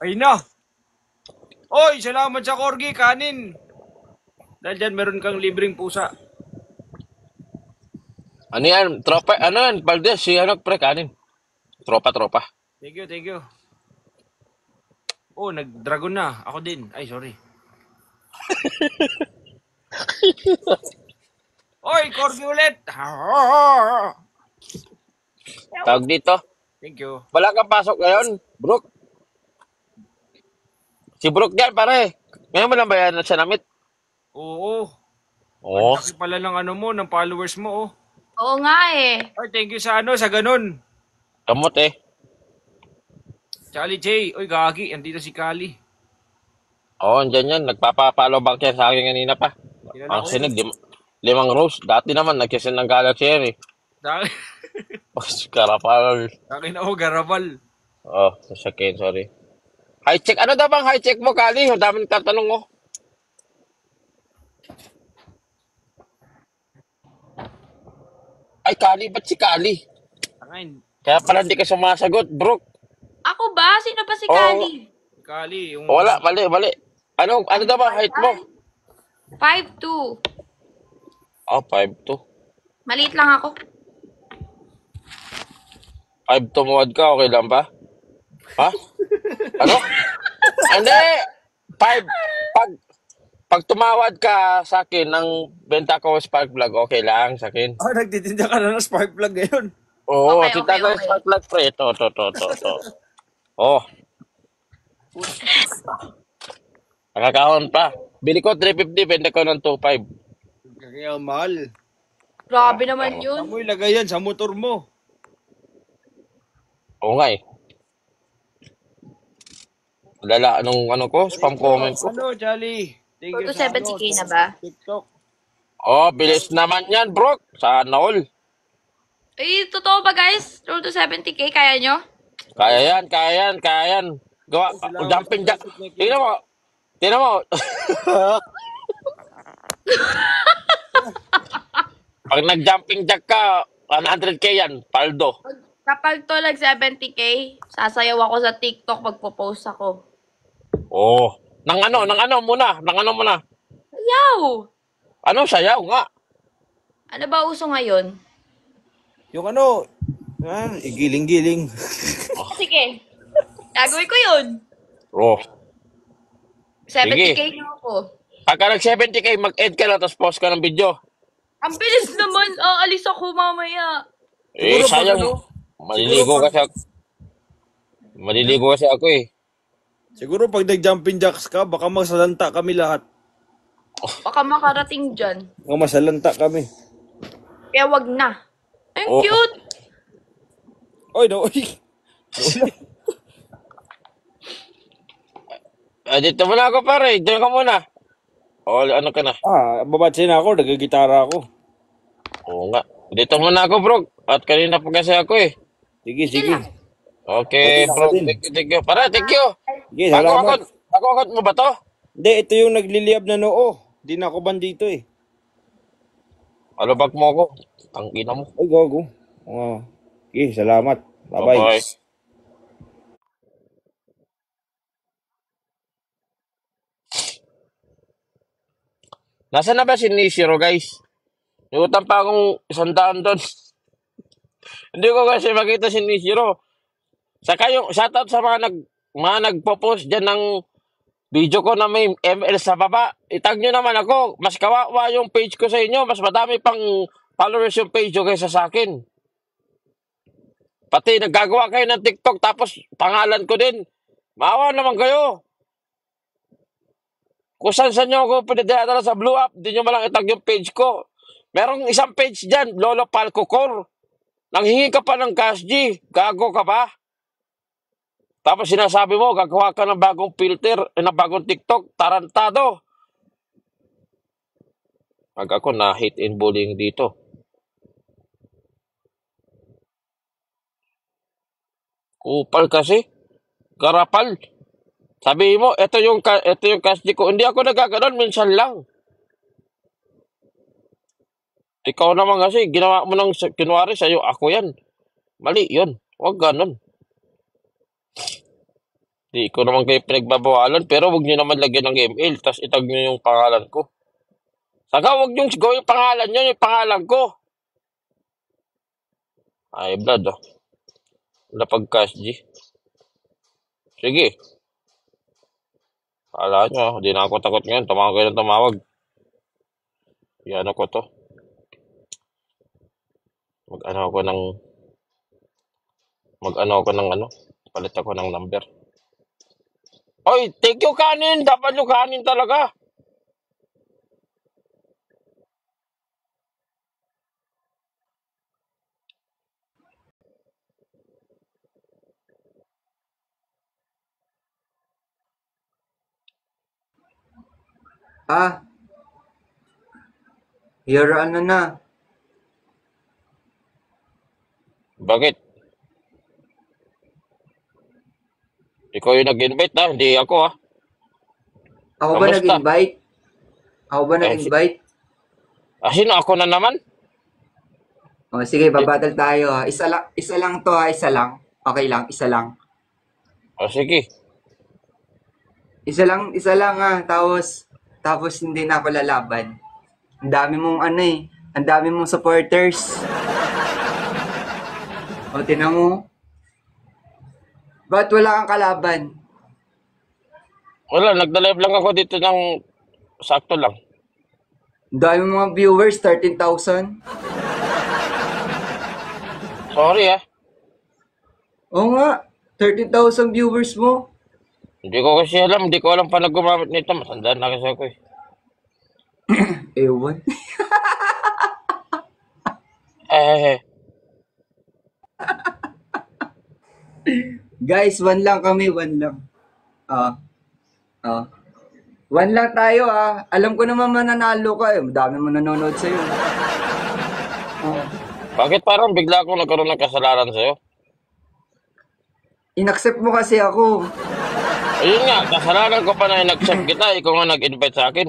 Ayun na! Oy, salamat sa corgi, kanin. Dahil dyan, meron kang libreng pusa. Ano yan? Tropa? Ano yan? Valdez, si ano, pre, kanin. Tropa. Thank you, thank you. Oh, nag-dragon na. Ako din. Ay, sorry. Oy, corgi ulit! Tawag dito. Thank you. Wala kang pasok ngayon, Brook. Si Brook yan, pare. Ngayon mo lang ba yan siya namit? Oo. Oo. Laki pala ng ano mo, ng followers mo, oh. Oo nga eh. Ay, thank you sa ano, sa ganun. Kamot eh. Charlie J. Uy, gagi. Andito si Kali. Oo, andyan yan. Nagpapa-follow back yan sa akin kanina pa. Kilala Ang ko. sinig, 5 rose. Dati naman, nagsisin ng Galaxy yan eh. Karapal. Akin ako, garabal. Oh, sasakin, sorry. High check. Ano daw bang high check mo, Kali? Ang dami nagtatanong mo. Ay, Kali, ba't si Kali? Tangin. Kaya pala hindi ka sumasagot, Brook. Ako ba? Sino ba si Oo. Kali? Si Kali, yung... Wala, mali. Ano daw ba height mo? 5'2". Oh, 5'2". Maliit lang ako. 5'2" muwad ka, okay lang ba? Ha? Ano? Hindi! 5. Pag tumawad ka sa akin ng benta ko spark plug, okay lang sa akin. Oh, nagtitinda ka na ng spark plug ngayon. Oo, Okay, kita ko okay. spark plug pre. Ito. Oh. Nakakahon pa. Bili ko 350, benta ko ng 2.5. Kaya mahal. Grabe naman yun. Saan mo ilagay yan? Sa motor mo. Oo nga eh. Lala, ano ko? Spam comment ko. Ano, Charlie? Thank you Photo sa 70K ano, na ba? TikTok. Oh, bilis naman yan, bro. Sana all. Eh, totoo ba guys? Roll to 70K, kaya nyo? Kaya yan. Gawa, jumping jack. Tingnan mo. Pag nag-jumping jack ka, 100K yan, paldo. Kapag to nag 70K, sasayaw ako sa TikTok pagpo-post ako. Oh. Nang ano muna. Yaw! Anong sayaw nga? Ano ba uso ngayon? Yung ano, giling-giling. Sige. Gagawin ko yun. Oh. 70K na ako. Pagka nag-70K, mag-end ka na, tapos post ka ng video. Ang bilis naman. Alis ako mamaya. Eh, Siguro pag sayang. ano, Maliligo kasi ako eh. siguro pag nag-jumping jacks ka, baka masalanta kami lahat. Baka makarating dyan. Baka masalanta kami. Kaya wag na. Ang Oh. cute. Oy, no, oy. Dito muna ako pare, diyan ka muna. O, ano ka na? Babatsin ako, nagagitara ako. Oo nga. Dito muna ako bro. At kanina pa kasi ako eh. Sige. Okay Okay, bro, ako din. thank you. Para, thank you. Sige, salamat. Ako mo ba to? Hindi, ito yung nagliliyab na noo. Di na ako bandito eh. Ano bag mo ako? Ang ina mo. Ay, gago. Sige, salamat. Bye-bye. Bye-bye. Nasaan na ba si Nishiro guys? May utang pa akong 100 doon. Hindi ko kasi makita si Nishiro. Saka yung shoutout sa mga nagpo-post dyan ng video ko na may ML sa baba. Itag nyo naman ako. Mas kawawa yung page ko sa inyo. Mas madami pang followers yung page ko kaysa sa akin. Pati naggagawa kayo ng TikTok tapos pangalan ko din. Maawa naman kayo. Kung saan nyo ako pinadala sa Blue Up, di nyo malang itag yung page ko. Merong isang page dyan, Lolo Palco Core. Nanghingi ka pa ng cash G. Gago ka ba? Tapos sinasabi mo, gagawa ka ng bagong filter, ng bagong TikTok, tarantado. Pag ako na hate and bullying dito. Kupal kasi. Garapal. Sabi mo, ito yung cash G ko. Hindi ako nagkaganon, minsan lang. Ikaw naman kasi, ginawa mo ng kinwari sa'yo, ako yan. Mali yun. Huwag ganon. Di ko naman kayo pinagbabawalan, pero huwag nyo naman lagyan ng ML, tapos itag nyo yung pangalan ko. Saka huwag nyo gawin yung pangalan nyo, yung pangalan ko. Ay, blood, oh. Napag-cash G. Sige. Kala nyo, di na ako takot ngayon. Tumawag kayo ng tumawag. Yan ako to. Mag-ano ako ng ano. Palit ako ng number. Oy, thank you kanin. Dapat yung kanin talaga. Ano na? Bakit? Ikaw yung nag-invite na, hindi ako ha. Ako ba Kamusta? nag-invite? Ako ba Eh, nag-invite? sino ako na naman? O sige, babattle tayo ha. Isa lang to ha, isa lang. Okay lang, isa lang. O sige. Isa lang ha. Tapos hindi na ako lalaban. Ang dami mong ang dami mong supporters. O, tinan mo. Ba't wala kang kalaban? Wala, nagda-live lang ako dito ng sakto lang. Ang dami mong mga viewers, 13,000. Sorry ha. Oo nga, 13,000 viewers mo. Hindi ko kasi alam, hindi ko alam paano gumamit nito. Matanda na kasi ako eh. Ewan. Eh, Guys, one lang kami, one lang. Ah, One lang tayo ah. Alam ko naman mananalo ka eh. Madami mo nanonood sa'yo. bakit parang bigla akong nagkaroon ng kasalanan sa'yo? Inaccept mo kasi ako. Ayun nga, kasalanan ko pa na in-accept kita. Ikaw nga nag-invite sa akin.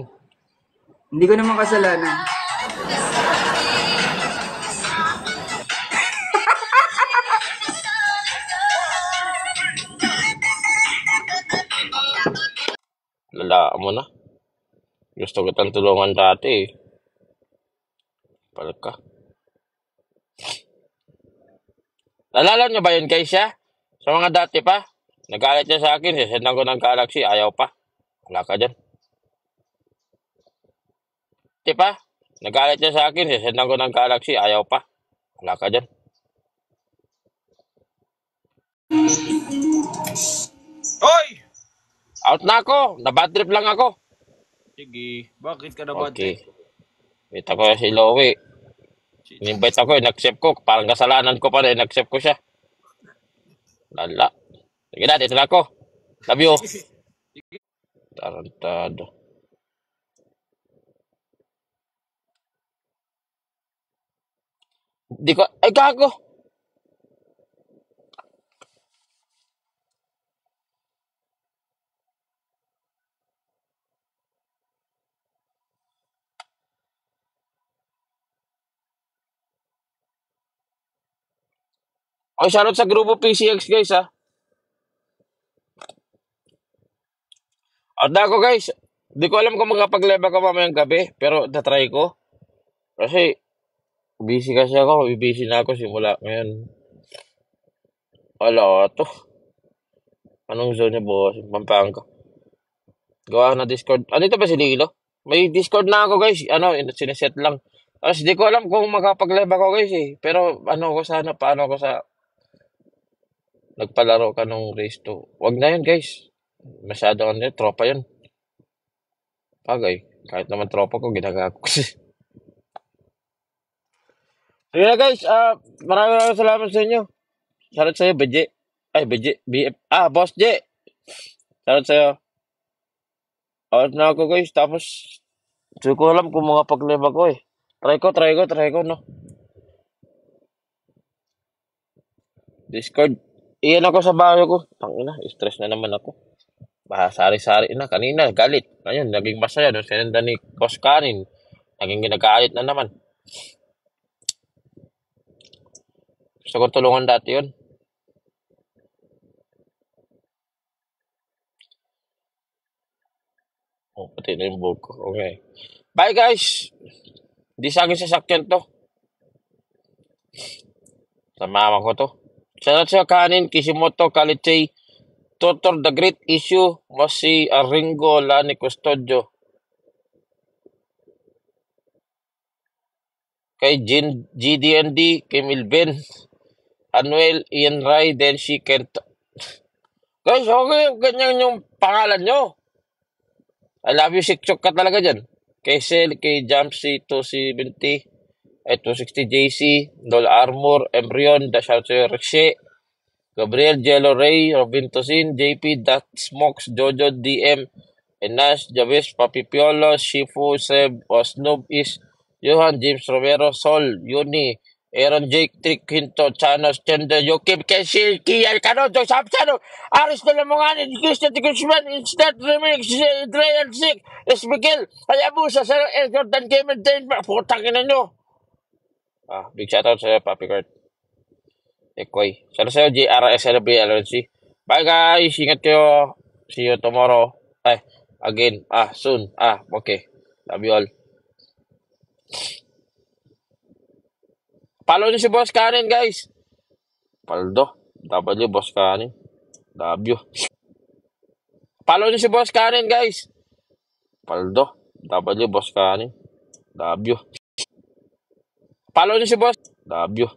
Hindi ko naman kasalanan. Lala mo na. Gusto kitang tulungan dati eh. Palka. Nalala niyo ba yun kay siya? Sa mga dati pa? Nagalit niya sa akin, sisendan ko ng Galaxy, ayaw pa. Wala ka dyan. Di pa? Nagalit niya sa akin, sisendan ko ng Galaxy, ayaw pa. Wala ka dyan. Hoy! Out na ako, na-bad trip lang ako. Sige, bakit ka na bad Okay. trip? Kita ko si Lowy. In-invite ako, in-accept ko. Parang kasalanan ko pa rin, in-accept ko siya. Lala. Sige na, dito na ako. Love you. Tarantado. Di ko, ay gago. Ay, shoutout sa grupo PCX guys ha. At ako guys, di ko alam kung makapag-live ako mamayang gabi, pero tatry ko. Kasi, Busy kasi ako. Busy na ako simula ngayon. Wala to. Anong zone niya, boss? Pampanga. Gawa na Discord. Ano ito ba si Lilo? May Discord na ako, guys. Ano, sineset lang. Tapos di ko alam kung makapag-live ako, guys, eh. Pero ano ko sana, paano ko sa nagpalaro ka nung race 2. Wag na yun, guys. Masyado ano yun, tropa yun. Bagay. Kahit naman tropa ko, ginagawa ko kasi. Sige na, guys. Maraming salamat sa inyo. Shoutout sa'yo, BJ. Ay, BJ. BF. Boss J. Shoutout sa'yo. Out na ako, guys. Tapos, hindi ko alam kung makapag-live ako, eh. Try ko, no? Discord. Iyan ako sa bahay ko. Tangina, stress na naman ako. Sari-sari na. Kanina, galit. Ngayon, naging masaya. Doon sinanda ni Boss Kanin. Naging ginagalit na naman. Gusto ko tulungan dati yun. Pati na yung buhok ko. Okay. Bye, guys! Di sa akin sasakyan to. Sa mama ko to. Shoutout sa Kanin, Kishimoto, Kalichey, Tutor, The Great Issue, Mosi, Aringo, Lani Custodio. Kay GDND, kay Milben, Anuel, Ian Rai, Denshi, Kento. Guys, okay, ganyan yung pangalan nyo. I love you, Sikchok ka talaga dyan. Kay Sel, kay Jamsey, 270, 260 JC, Dol Armor, Embryon, Dashout sa'yo, Rixe, Gabriel, Jello Ray, Robin Tosin, JP, That Smokes, Jojo, DM, Enash, Javis, Papi Piolo, Shifu, Seb, Osnob is, Johan, James Romero, Sol, Yuni, Aaron Jake, Trick, Hinto, Chanos, Chenda, Jokim, Kenshil, Kian, Kanoto, Sapsano, Aris de Lamongan, Christian Guzman, Instant Remix, Dreyan Sick, Esmigel, Hayabusa, Jordan Gamer, Denver, putang ina nyo. Big shoutout sa Papi Kurt. Ekoy. Shoutout sa'yo, JRSLB LLC. Bye guys, ingat kayo. See you tomorrow. Again. Soon. Okay. Love you all. Follow niyo si Boss Kanin, guys. Paldo. W Boss Kanin. Love you. Follow niyo si Boss Kanin, guys. Paldo. W Boss Kanin. Love you. Follow niyo si Boss. Love you.